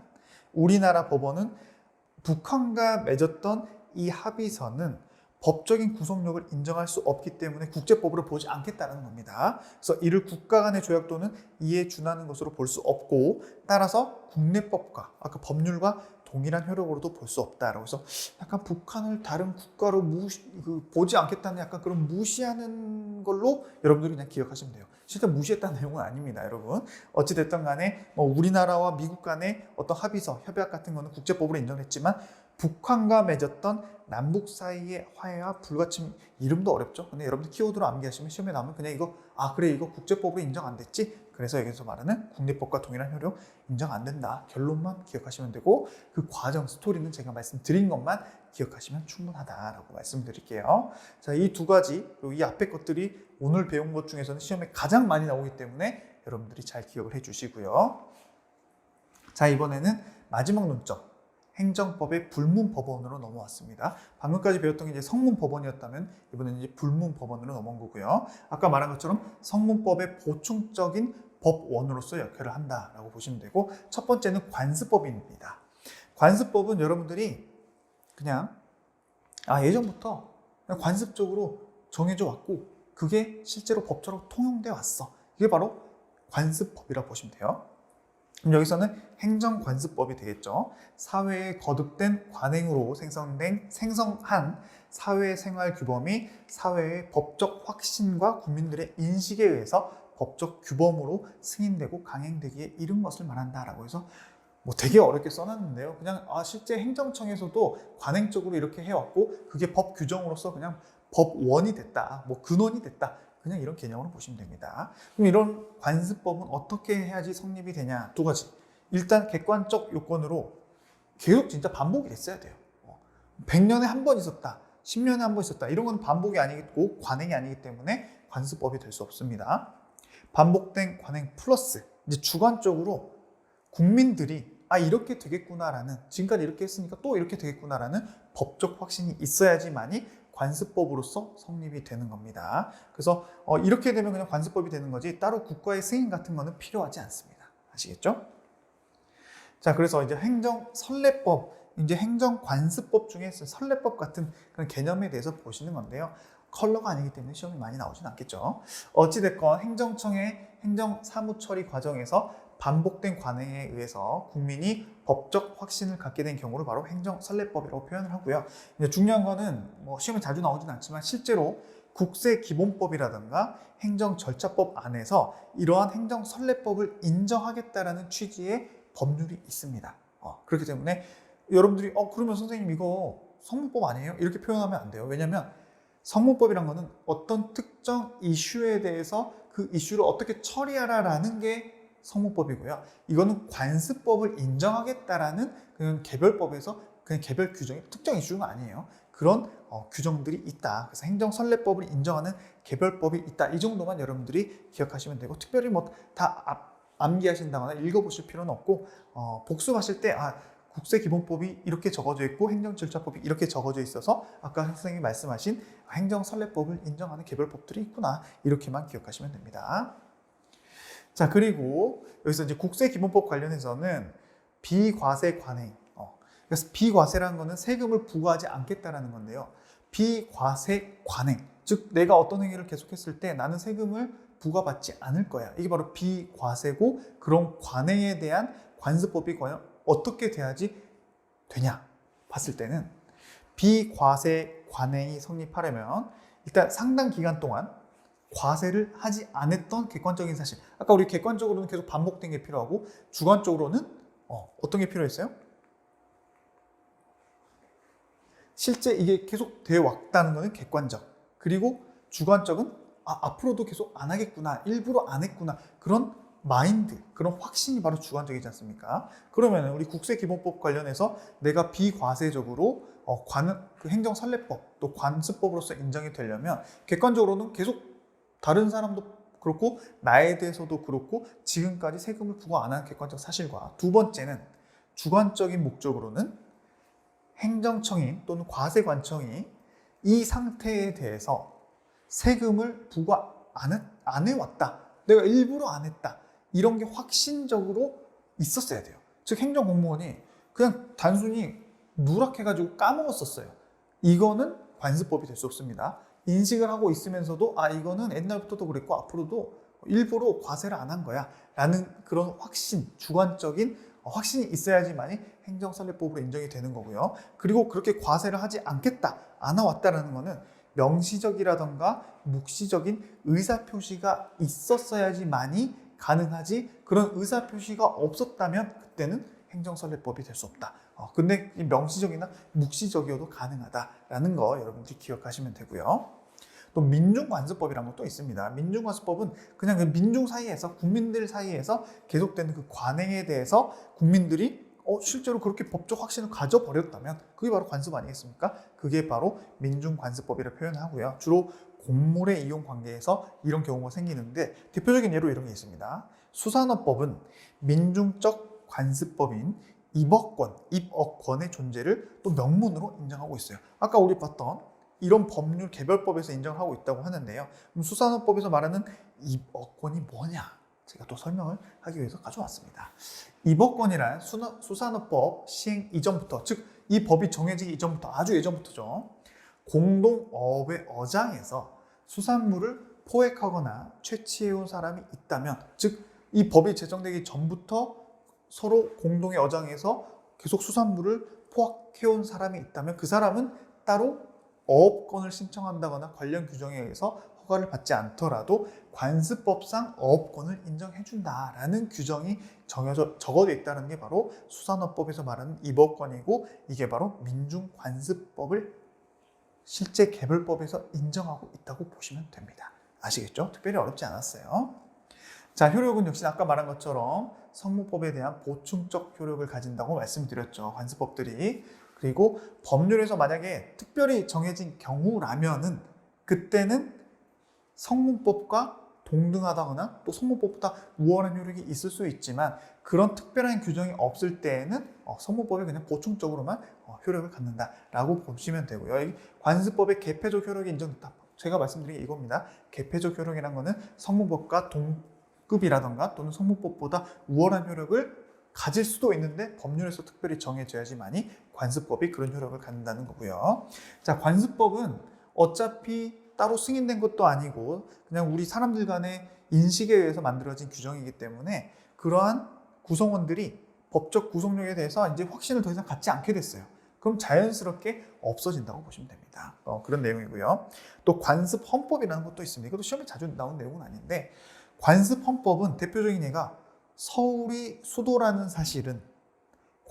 우리나라 법원은 북한과 맺었던 이 합의서는 법적인 구속력을 인정할 수 없기 때문에 국제법으로 보지 않겠다는 겁니다. 그래서 이를 국가 간의 조약 또는 이에 준하는 것으로 볼 수 없고 따라서 국내법과 아까 법률과 동일한 효력으로도 볼 수 없다라고 해서 약간 북한을 다른 국가로 보지 않겠다는 약간 그런 무시하는 걸로 여러분들이 그냥 기억하시면 돼요. 실제 무시했다는 내용은 아닙니다, 여러분. 어찌됐든 간에 우리나라와 미국 간의 어떤 합의서, 협약 같은 거는 국제법으로 인정했지만 북한과 맺었던 남북 사이의 화해와 불가침, 이름도 어렵죠. 근데 여러분들 키워드로 암기하시면 시험에 나오면 그냥 이거 그래 이거 국제법으로 인정 안 됐지? 그래서 여기서 말하는 국내법과 동일한 효력 인정 안 된다. 결론만 기억하시면 되고 그 과정 스토리는 제가 말씀드린 것만 기억하시면 충분하다라고 말씀드릴게요. 자, 이 두 가지 그리고 이 앞에 것들이 오늘 배운 것 중에서는 시험에 가장 많이 나오기 때문에 여러분들이 잘 기억을 해주시고요. 자, 이번에는 마지막 논점. 행정법의 불문법원으로 넘어왔습니다. 방금까지 배웠던 게 이제 성문법원이었다면 이번에는 이제 불문법원으로 넘어온 거고요. 아까 말한 것처럼 성문법의 보충적인 법원으로서 역할을 한다라고 보시면 되고 첫 번째는 관습법입니다. 관습법은 여러분들이 그냥 예전부터 그냥 관습적으로 정해져 왔고 그게 실제로 법처럼 통용돼 왔어. 이게 바로 관습법이라고 보시면 돼요. 그럼 여기서는 행정관습법이 되겠죠. 사회에 거듭된 관행으로 생성한 사회생활 규범이 사회의 법적 확신과 국민들의 인식에 의해서 법적 규범으로 승인되고 강행되기에 이른 것을 말한다라고 해서 되게 어렵게 써놨는데요. 그냥 실제 행정청에서도 관행적으로 이렇게 해왔고 그게 법 규정으로서 그냥 법원이 됐다, 근원이 됐다. 그냥 이런 개념으로 보시면 됩니다. 그럼 이런 관습법은 어떻게 해야지 성립이 되냐? 두 가지. 일단 객관적 요건으로 계속 진짜 반복이 됐어야 돼요. 100년에 한 번 있었다, 10년에 한 번 있었다. 이런 건 반복이 아니고 관행이 아니기 때문에 관습법이 될 수 없습니다. 반복된 관행 플러스 이제 주관적으로 국민들이 이렇게 되겠구나라는 지금까지 이렇게 했으니까 또 이렇게 되겠구나라는 법적 확신이 있어야지만이 관습법으로서 성립이 되는 겁니다. 그래서 이렇게 되면 그냥 관습법이 되는 거지 따로 국가의 승인 같은 거는 필요하지 않습니다. 아시겠죠? 자, 그래서 이제 행정선례법, 이제 행정관습법 중에 선례법 같은 그런 개념에 대해서 보시는 건데요. 컬러가 아니기 때문에 시험이 많이 나오진 않겠죠. 어찌됐건 행정청의 행정사무처리 과정에서 반복된 관행에 의해서 국민이 법적 확신을 갖게 된 경우를 바로 행정선례법이라고 표현을 하고요. 이제 중요한 거는 시험에 자주 나오진 않지만 실제로 국세기본법이라든가 행정절차법 안에서 이러한 행정선례법을 인정하겠다라는 취지의 법률이 있습니다. 그렇기 때문에 여러분들이 그러면 선생님 이거 성문법 아니에요? 이렇게 표현하면 안 돼요. 왜냐하면 성문법이란 거는 어떤 특정 이슈에 대해서 그 이슈를 어떻게 처리하라라는 게 성문법이고요. 이거는 관습법을 인정하겠다라는 그냥 개별법에서 그냥 개별 규정이 특정 이슈가 아니에요. 그런 규정들이 있다. 그래서 행정선례법을 인정하는 개별법이 있다. 이 정도만 여러분들이 기억하시면 되고, 특별히 뭐 다 암기하신다거나 읽어보실 필요는 없고, 복습하실 때 국세기본법이 이렇게 적어져 있고 행정질서법이 이렇게 적어져 있어서 아까 선생님이 말씀하신 행정선례법을 인정하는 개별법들이 있구나, 이렇게만 기억하시면 됩니다. 자, 그리고 여기서 이제 국세기본법 관련해서는 비과세 관행, 그래서 비과세라는 거는 세금을 부과하지 않겠다라는 건데요. 비과세 관행, 즉 내가 어떤 행위를 계속했을 때 나는 세금을 부과받지 않을 거야. 이게 바로 비과세고, 그런 관행에 대한 관습법이 과연 어떻게 돼야지 되냐 봤을 때는, 비과세 관행이 성립하려면 일단 상당 기간 동안 과세를 하지 않았던 객관적인 사실, 아까 우리 객관적으로는 계속 반복된 게 필요하고, 주관적으로는 어떤 게 필요했어요? 실제 이게 계속 되어 왔다는 것은 객관적, 그리고 주관적은 앞으로도 계속 안 하겠구나, 일부러 안 했구나, 그런 마인드, 그런 확신이 바로 주관적이지 않습니까? 그러면 우리 국세기본법 관련해서 내가 비과세적으로 그 행정선례법 또 관습법으로서 인정이 되려면 객관적으로는 계속 다른 사람도 그렇고 나에 대해서도 그렇고 지금까지 세금을 부과 안 한 객관적 사실과, 두 번째는 주관적인 목적으로는 행정청이 또는 과세관청이 이 상태에 대해서 세금을 부과 안 해왔다, 내가 일부러 안 했다, 이런 게 확신적으로 있었어야 돼요. 즉 행정공무원이 그냥 단순히 누락해가지고 까먹었었어요. 이거는 관습법이 될 수 없습니다. 인식을 하고 있으면서도 이거는 옛날부터도 그랬고 앞으로도 일부러 과세를 안 한 거야 라는 그런 확신, 주관적인 확신이 있어야지만이 행정선례법으로 인정이 되는 거고요. 그리고 그렇게 과세를 하지 않겠다, 안 해왔다라는 거는 명시적이라던가 묵시적인 의사표시가 있었어야지만이 가능하지, 그런 의사표시가 없었다면 그때는 행정선례법이 될 수 없다. 근데 명시적이나 묵시적이어도 가능하다라는 거 여러분들이 기억하시면 되고요. 또 민중관습법이라는 것도 있습니다. 민중관습법은 그냥 그 민중 사이에서, 국민들 사이에서 계속되는 그 관행에 대해서 국민들이 실제로 그렇게 법적 확신을 가져버렸다면 그게 바로 관습 아니겠습니까? 그게 바로 민중관습법이라고 표현하고요. 주로 공물의 이용 관계에서 이런 경우가 생기는데, 대표적인 예로 이런 게 있습니다. 수산업법은 민중적 관습법인 입업권의 존재를 또 명문으로 인정하고 있어요. 아까 우리 봤던 이런 법률 개별법에서 인정하고 있다고 하는데요. 그럼 수산업법에서 말하는 입업권이 뭐냐? 제가 또 설명을 하기 위해서 가져왔습니다. 입업권이란 수산업법 시행 이전부터, 즉 이 법이 정해지기 이전부터, 아주 예전부터죠. 공동어업의 어장에서 수산물을 포획하거나 채취해온 사람이 있다면, 즉 이 법이 제정되기 전부터 서로 공동의 어장에서 계속 수산물을 포획해온 사람이 있다면 그 사람은 따로 어업권을 신청한다거나 관련 규정에 의해서 허가를 받지 않더라도 관습법상 어업권을 인정해준다라는 규정이 적어져 있다는 게 바로 수산업법에서 말하는 입업권이고, 이게 바로 민중관습법을 실제 개별법에서 인정하고 있다고 보시면 됩니다. 아시겠죠? 특별히 어렵지 않았어요. 자, 효력은 역시 아까 말한 것처럼 성문법에 대한 보충적 효력을 가진다고 말씀드렸죠. 관습법들이. 그리고 법률에서 만약에 특별히 정해진 경우라면은 그때는 성문법과 동등하다거나 또 성문법보다 우월한 효력이 있을 수 있지만, 그런 특별한 규정이 없을 때에는 성문법이 그냥 보충적으로만 효력을 갖는다라고 보시면 되고요. 관습법의 개폐적 효력이 인정됐다. 제가 말씀드린 게 이겁니다. 개폐적 효력이라는 거는 성문법과 동급이라던가 또는 성문법보다 우월한 효력을 가질 수도 있는데 법률에서 특별히 정해져야지만이 관습법이 그런 효력을 갖는다는 거고요. 자, 관습법은 어차피 따로 승인된 것도 아니고 그냥 우리 사람들 간의 인식에 의해서 만들어진 규정이기 때문에 그러한 구성원들이 법적 구속력에 대해서 이제 확신을 더 이상 갖지 않게 됐어요. 그럼 자연스럽게 없어진다고 보시면 됩니다. 그런 내용이고요. 또 관습헌법이라는 것도 있습니다. 이것도 시험에 자주 나온 내용은 아닌데, 관습헌법은 대표적인 예가 서울이 수도라는 사실은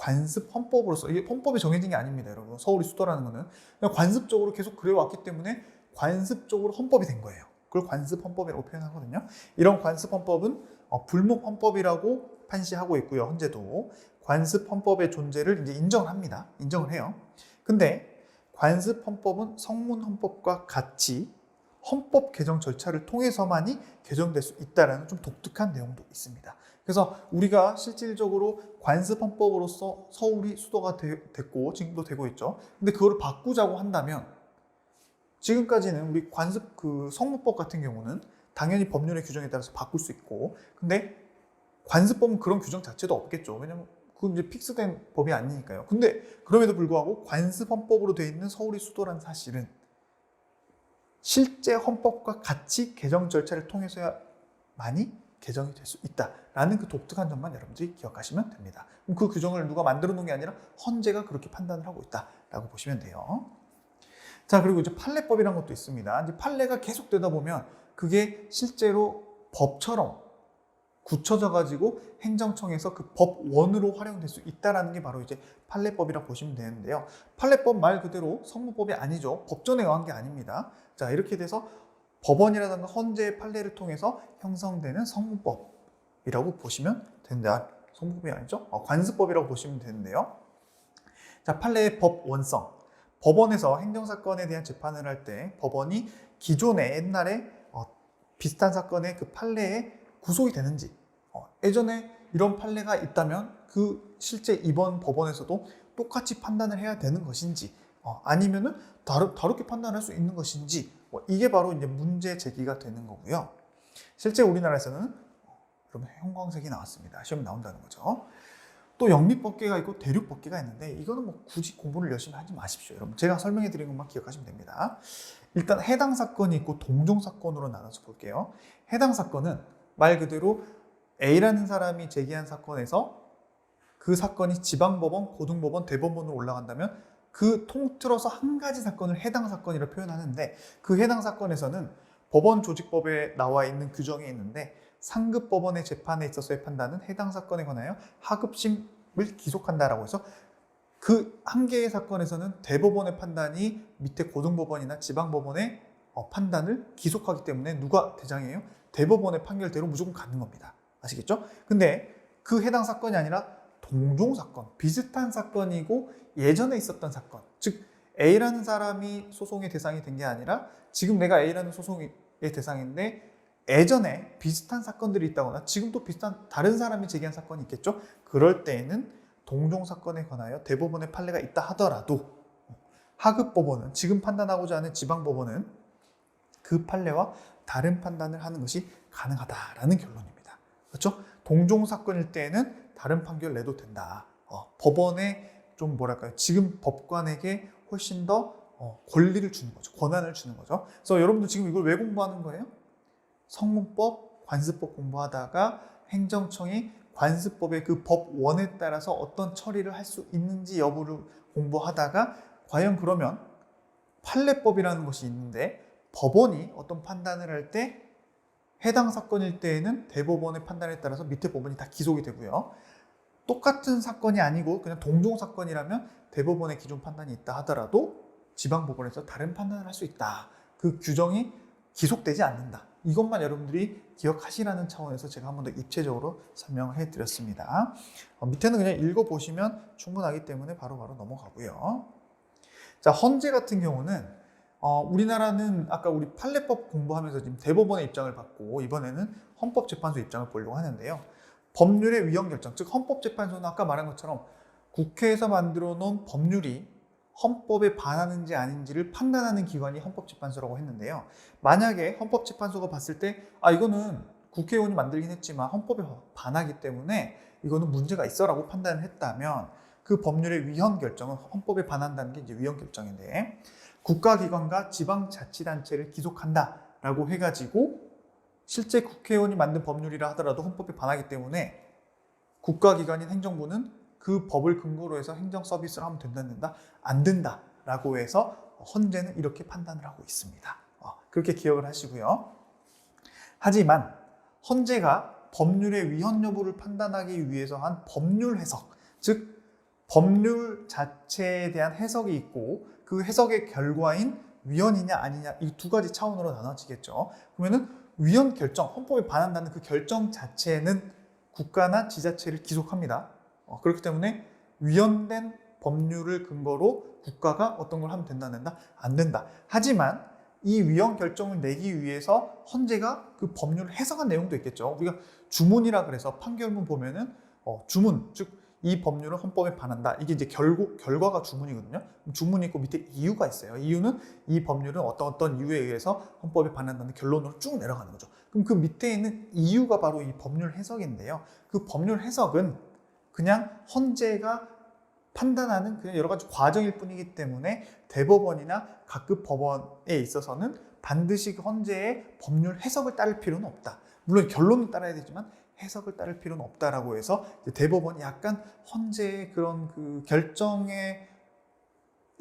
관습 헌법으로서, 이게 헌법에 정해진 게 아닙니다, 여러분. 서울이 수도라는 거는 그냥 관습적으로 계속 그래왔기 때문에 관습적으로 헌법이 된 거예요. 그걸 관습 헌법이라고 표현하거든요. 이런 관습 헌법은 불목 헌법이라고 판시하고 있고요. 현재도 관습 헌법의 존재를 이제 인정을 합니다. 인정을 해요. 근데 관습 헌법은 성문 헌법과 같이 헌법 개정 절차를 통해서만이 개정될 수 있다는 좀 독특한 내용도 있습니다. 그래서 우리가 실질적으로 관습 헌법으로서 서울이 수도가 됐고 지금도 되고 있죠. 근데 그거를 바꾸자고 한다면 지금까지는 우리 관습 성문법 같은 경우는 당연히 법률의 규정에 따라서 바꿀 수 있고, 근데 관습법은 그런 규정 자체도 없겠죠. 왜냐면 그건 이제 픽스된 법이 아니니까요. 근데 그럼에도 불구하고 관습 헌법으로 되어 있는 서울이 수도라는 사실은 실제 헌법과 같이 개정 절차를 통해서야만이 개정이 될 수 있다라는 그 독특한 점만 여러분들이 기억하시면 됩니다. 그럼 그 규정을 누가 만들어 놓은 게 아니라 헌재가 그렇게 판단을 하고 있다라고 보시면 돼요. 자, 그리고 이제 판례법이라는 것도 있습니다. 이제 판례가 계속되다 보면 그게 실제로 법처럼 굳혀져 가지고 행정청에서 그 법원으로 활용될 수 있다라는 게 바로 이제 판례법이라고 보시면 되는데요. 판례법 말 그대로 성문법이 아니죠. 법전에 의한 게 아닙니다. 자, 이렇게 돼서 법원이라든가 헌재의 판례를 통해서 형성되는 성문법이라고 보시면 된다. 성문법이 아니죠? 관습법이라고 보시면 되는데요. 자, 판례의 법원성. 법원에서 행정사건에 대한 재판을 할 때 법원이 기존에 옛날에 비슷한 사건의 그 판례에 구속이 되는지, 예전에 이런 판례가 있다면 그 실제 이번 법원에서도 똑같이 판단을 해야 되는 것인지, 아니면은 다르게 판단할 수 있는 것인지, 이게 바로 이제 문제 제기가 되는 거고요. 실제 우리나라에서는 여러분 형광색이 나왔습니다. 시험 나온다는 거죠. 또 영미법계가 있고 대륙법계가 있는데 이거는 뭐 굳이 공부를 열심히 하지 마십시오. 여러분 제가 설명해 드린 것만 기억하시면 됩니다. 일단 해당 사건이 있고 동종 사건으로 나눠서 볼게요. 해당 사건은 말 그대로 A라는 사람이 제기한 사건에서 그 사건이 지방법원, 고등법원, 대법원으로 올라간다면 그 통틀어서 한 가지 사건을 해당 사건이라 표현하는데, 그 해당 사건에서는 법원 조직법에 나와 있는 규정이 있는데 상급 법원의 재판에 있어서의 판단은 해당 사건에 관하여 하급심을 기속한다라고 해서 그 한 개의 사건에서는 대법원의 판단이 밑에 고등법원이나 지방법원의 판단을 기속하기 때문에 누가 대장이에요? 대법원의 판결대로 무조건 가는 겁니다. 아시겠죠? 근데 그 해당 사건이 아니라 동종 사건, 비슷한 사건이고 예전에 있었던 사건, 즉 A라는 사람이 소송의 대상이 된 게 아니라 지금 내가 A라는 소송의 대상인데 예전에 비슷한 사건들이 있다거나 지금 또 비슷한 다른 사람이 제기한 사건이 있겠죠? 그럴 때에는 동종 사건에 관하여 대법원의 판례가 있다 하더라도 하급법원은, 지금 판단하고자 하는 지방법원은 그 판례와 다른 판단을 하는 것이 가능하다라는 결론입니다. 그렇죠? 동종 사건일 때에는 다른 판결 내도 된다. 법원에 좀 뭐랄까요? 지금 법관에게 훨씬 더 권리를 주는 거죠. 권한을 주는 거죠. 그래서 여러분들 지금 이걸 왜 공부하는 거예요? 성문법, 관습법 공부하다가 행정청이 관습법의 그 법원에 따라서 어떤 처리를 할 수 있는지 여부를 공부하다가 과연 그러면 판례법이라는 것이 있는데 법원이 어떤 판단을 할 때 해당 사건일 때에는 대법원의 판단에 따라서 밑에 법원이 다 기속이 되고요. 똑같은 사건이 아니고 그냥 동종 사건이라면 대법원의 기존 판단이 있다 하더라도 지방법원에서 다른 판단을 할 수 있다. 그 규정이 기속되지 않는다. 이것만 여러분들이 기억하시라는 차원에서 제가 한 번 더 입체적으로 설명을 해드렸습니다. 밑에는 그냥 읽어보시면 충분하기 때문에 바로바로 넘어가고요. 자, 헌재 같은 경우는 우리나라는 아까 우리 판례법 공부하면서 지금 대법원의 입장을 받고 이번에는 헌법재판소 입장을 보려고 하는데요. 법률의 위헌 결정, 즉 헌법재판소는 아까 말한 것처럼 국회에서 만들어 놓은 법률이 헌법에 반하는지 아닌지를 판단하는 기관이 헌법재판소라고 했는데요. 만약에 헌법재판소가 봤을 때 이거는 국회의원이 만들긴 했지만 헌법에 반하기 때문에 이거는 문제가 있어 라고 판단을 했다면 그 법률의 위헌 결정은 헌법에 반한다는 게 이제 위헌 결정인데, 국가기관과 지방자치단체를 기속한다라고 해가지고 실제 국회의원이 만든 법률이라 하더라도 헌법에 반하기 때문에 국가기관인 행정부는 그 법을 근거로 해서 행정 서비스를 하면 된다, 안 된다라고 해서 헌재는 이렇게 판단을 하고 있습니다. 그렇게 기억을 하시고요. 하지만 헌재가 법률의 위헌 여부를 판단하기 위해서 한 법률 해석, 즉 법률 자체에 대한 해석이 있고 그 해석의 결과인 위헌이냐 아니냐 이 두 가지 차원으로 나눠지겠죠. 그러면은 위헌 결정, 헌법에 반한다는 그 결정 자체는 국가나 지자체를 기속합니다. 그렇기 때문에 위헌된 법률을 근거로 국가가 어떤 걸 하면 된다 안 된다? 안 된다. 하지만 이 위헌 결정을 내기 위해서 헌재가 그 법률을 해석한 내용도 있겠죠. 우리가 주문이라 그래서 판결문 보면은 주문, 즉 이 법률은 헌법에 반한다. 이게 이제 결과가 주문이거든요. 주문이 있고 밑에 이유가 있어요. 이유는 이 법률은 어떤 이유에 의해서 헌법에 반한다는 결론으로 쭉 내려가는 거죠. 그럼 그 밑에 있는 이유가 바로 이 법률 해석인데요. 그 법률 해석은 그냥 헌재가 판단하는 그냥 여러 가지 과정일 뿐이기 때문에 대법원이나 각급 법원에 있어서는 반드시 그 헌재의 법률 해석을 따를 필요는 없다. 물론 결론은 따라야 되지만 해석을 따를 필요는 없다라고 해서 대법원이 약간 헌재의 그런 그 결정에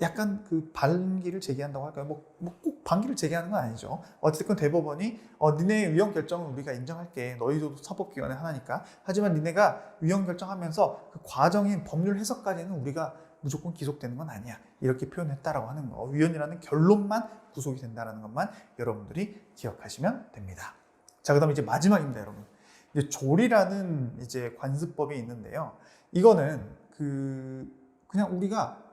약간 그 반기를 제기한다고 할까요? 뭐 꼭 반기를 제기하는 건 아니죠. 어쨌든 대법원이 니네의 위헌 결정을 우리가 인정할게. 너희도 사법기관의 하나니까. 하지만 니네가 위헌 결정하면서 그 과정인 법률 해석까지는 우리가 무조건 기속되는 건 아니야. 이렇게 표현했다라고 하는 거. 위헌이라는 결론만 구속이 된다는 것만 여러분들이 기억하시면 됩니다. 자, 그다음에 이제 마지막입니다, 여러분. 이제 조리라는 이제 관습법이 있는데요. 이거는 그냥 우리가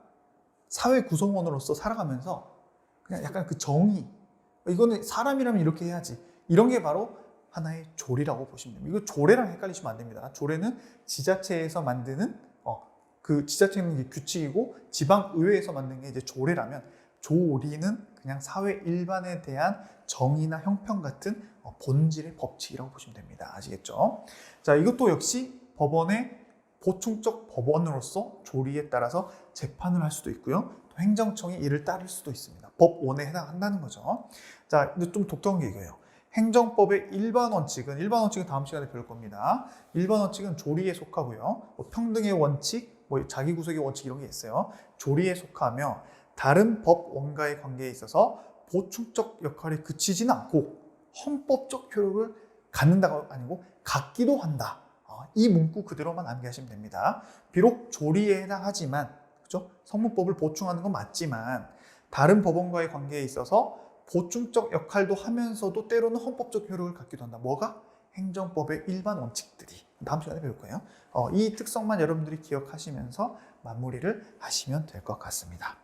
사회 구성원으로서 살아가면서 그냥 약간 그 정의, 이거는 사람이라면 이렇게 해야지, 이런 게 바로 하나의 조례라고 보시면 됩니다. 이거 조례랑 헷갈리시면 안 됩니다. 조례는 지자체에서 만드는 그 지자체는 규칙이고 지방의회에서 만든 게 이제 조례라면, 조리는 그냥 사회 일반에 대한 정의나 형평 같은 본질의 법칙이라고 보시면 됩니다. 아시겠죠? 자, 이것도 역시 법원의 보충적 법원으로서 조리에 따라서 재판을 할 수도 있고요. 또 행정청이 이를 따를 수도 있습니다. 법원에 해당한다는 거죠. 자, 근데 좀 독특한 게 이거예요. 행정법의 일반 원칙은 다음 시간에 배울 겁니다. 일반 원칙은 조리에 속하고요. 평등의 원칙, 자기 구속의 원칙 이런 게 있어요. 조리에 속하며 다른 법 원가의 관계에 있어서 보충적 역할에 그치지는 않고 헌법적 효력을 갖는다가 아니고 갖기도 한다. 이 문구 그대로만 암기하시면 됩니다. 비록 조리에 해당하지만, 그렇죠? 성문법을 보충하는 건 맞지만 다른 법원과의 관계에 있어서 보충적 역할도 하면서도 때로는 헌법적 효력을 갖기도 한다. 뭐가? 행정법의 일반 원칙들이. 다음 시간에 배울 거예요. 이 특성만 여러분들이 기억하시면서 마무리를 하시면 될 것 같습니다.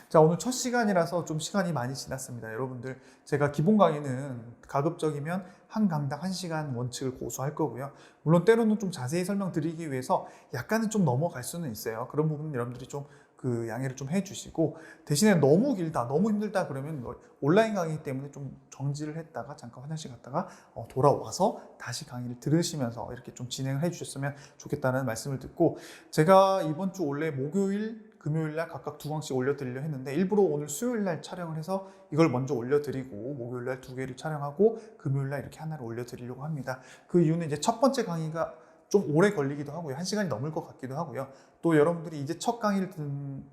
자, 오늘 첫 시간이라서 좀 시간이 많이 지났습니다. 여러분들, 제가 기본 강의는 가급적이면 한 강당 1시간 원칙을 고수할 거고요. 물론 때로는 좀 자세히 설명드리기 위해서 약간은 좀 넘어갈 수는 있어요. 그런 부분은 여러분들이 좀 양해를 좀 해주시고, 대신에 너무 길다, 너무 힘들다 그러면 온라인 강의 때문에 좀 정지를 했다가 잠깐 화장실 갔다가 돌아와서 다시 강의를 들으시면서 이렇게 좀 진행을 해주셨으면 좋겠다는 말씀을 듣고, 제가 이번 주 원래 목요일, 금요일 날 각각 2강씩 올려드리려 했는데 일부러 오늘 수요일 날 촬영을 해서 이걸 먼저 올려드리고 목요일 날 2개를 촬영하고 금요일 날 이렇게 하나를 올려드리려고 합니다. 그 이유는 이제 첫 번째 강의가 좀 오래 걸리기도 하고요. 1시간이 넘을 것 같기도 하고요. 또 여러분들이 이제 첫 강의를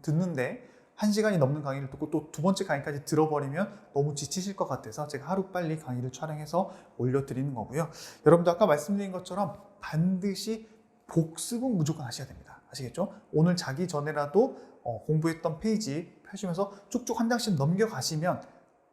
듣는데 1시간이 넘는 강의를 듣고 또 두 번째 강의까지 들어버리면 너무 지치실 것 같아서 제가 하루빨리 강의를 촬영해서 올려드리는 거고요. 여러분들 아까 말씀드린 것처럼 반드시 복습은 무조건 하셔야 됩니다. 아시겠죠? 오늘 자기 전에라도 공부했던 페이지 펴시면서 쭉쭉 한 장씩 넘겨가시면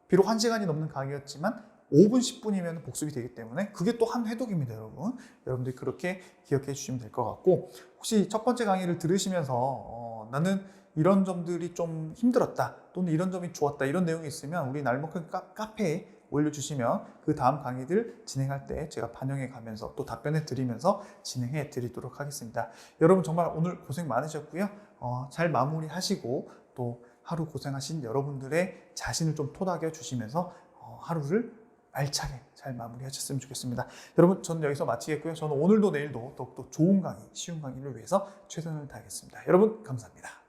비록 1시간이 넘는 강의였지만 5분, 10분이면 복습이 되기 때문에 그게 또 한 회독입니다, 여러분. 여러분들이 그렇게 기억해 주시면 될 것 같고, 혹시 첫 번째 강의를 들으시면서 나는 이런 점들이 좀 힘들었다, 또는 이런 점이 좋았다, 이런 내용이 있으면 우리 날먹한 카페에 올려주시면 그 다음 강의들 진행할 때 제가 반영해 가면서 또 답변해 드리면서 진행해 드리도록 하겠습니다. 여러분 정말 오늘 고생 많으셨고요. 잘 마무리하시고 또 하루 고생하신 여러분들의 자신을 좀 토닥여 주시면서 하루를 알차게 잘 마무리하셨으면 좋겠습니다. 여러분, 저는 여기서 마치겠고요. 저는 오늘도 내일도 더욱더 좋은 강의, 쉬운 강의를 위해서 최선을 다하겠습니다. 여러분 감사합니다.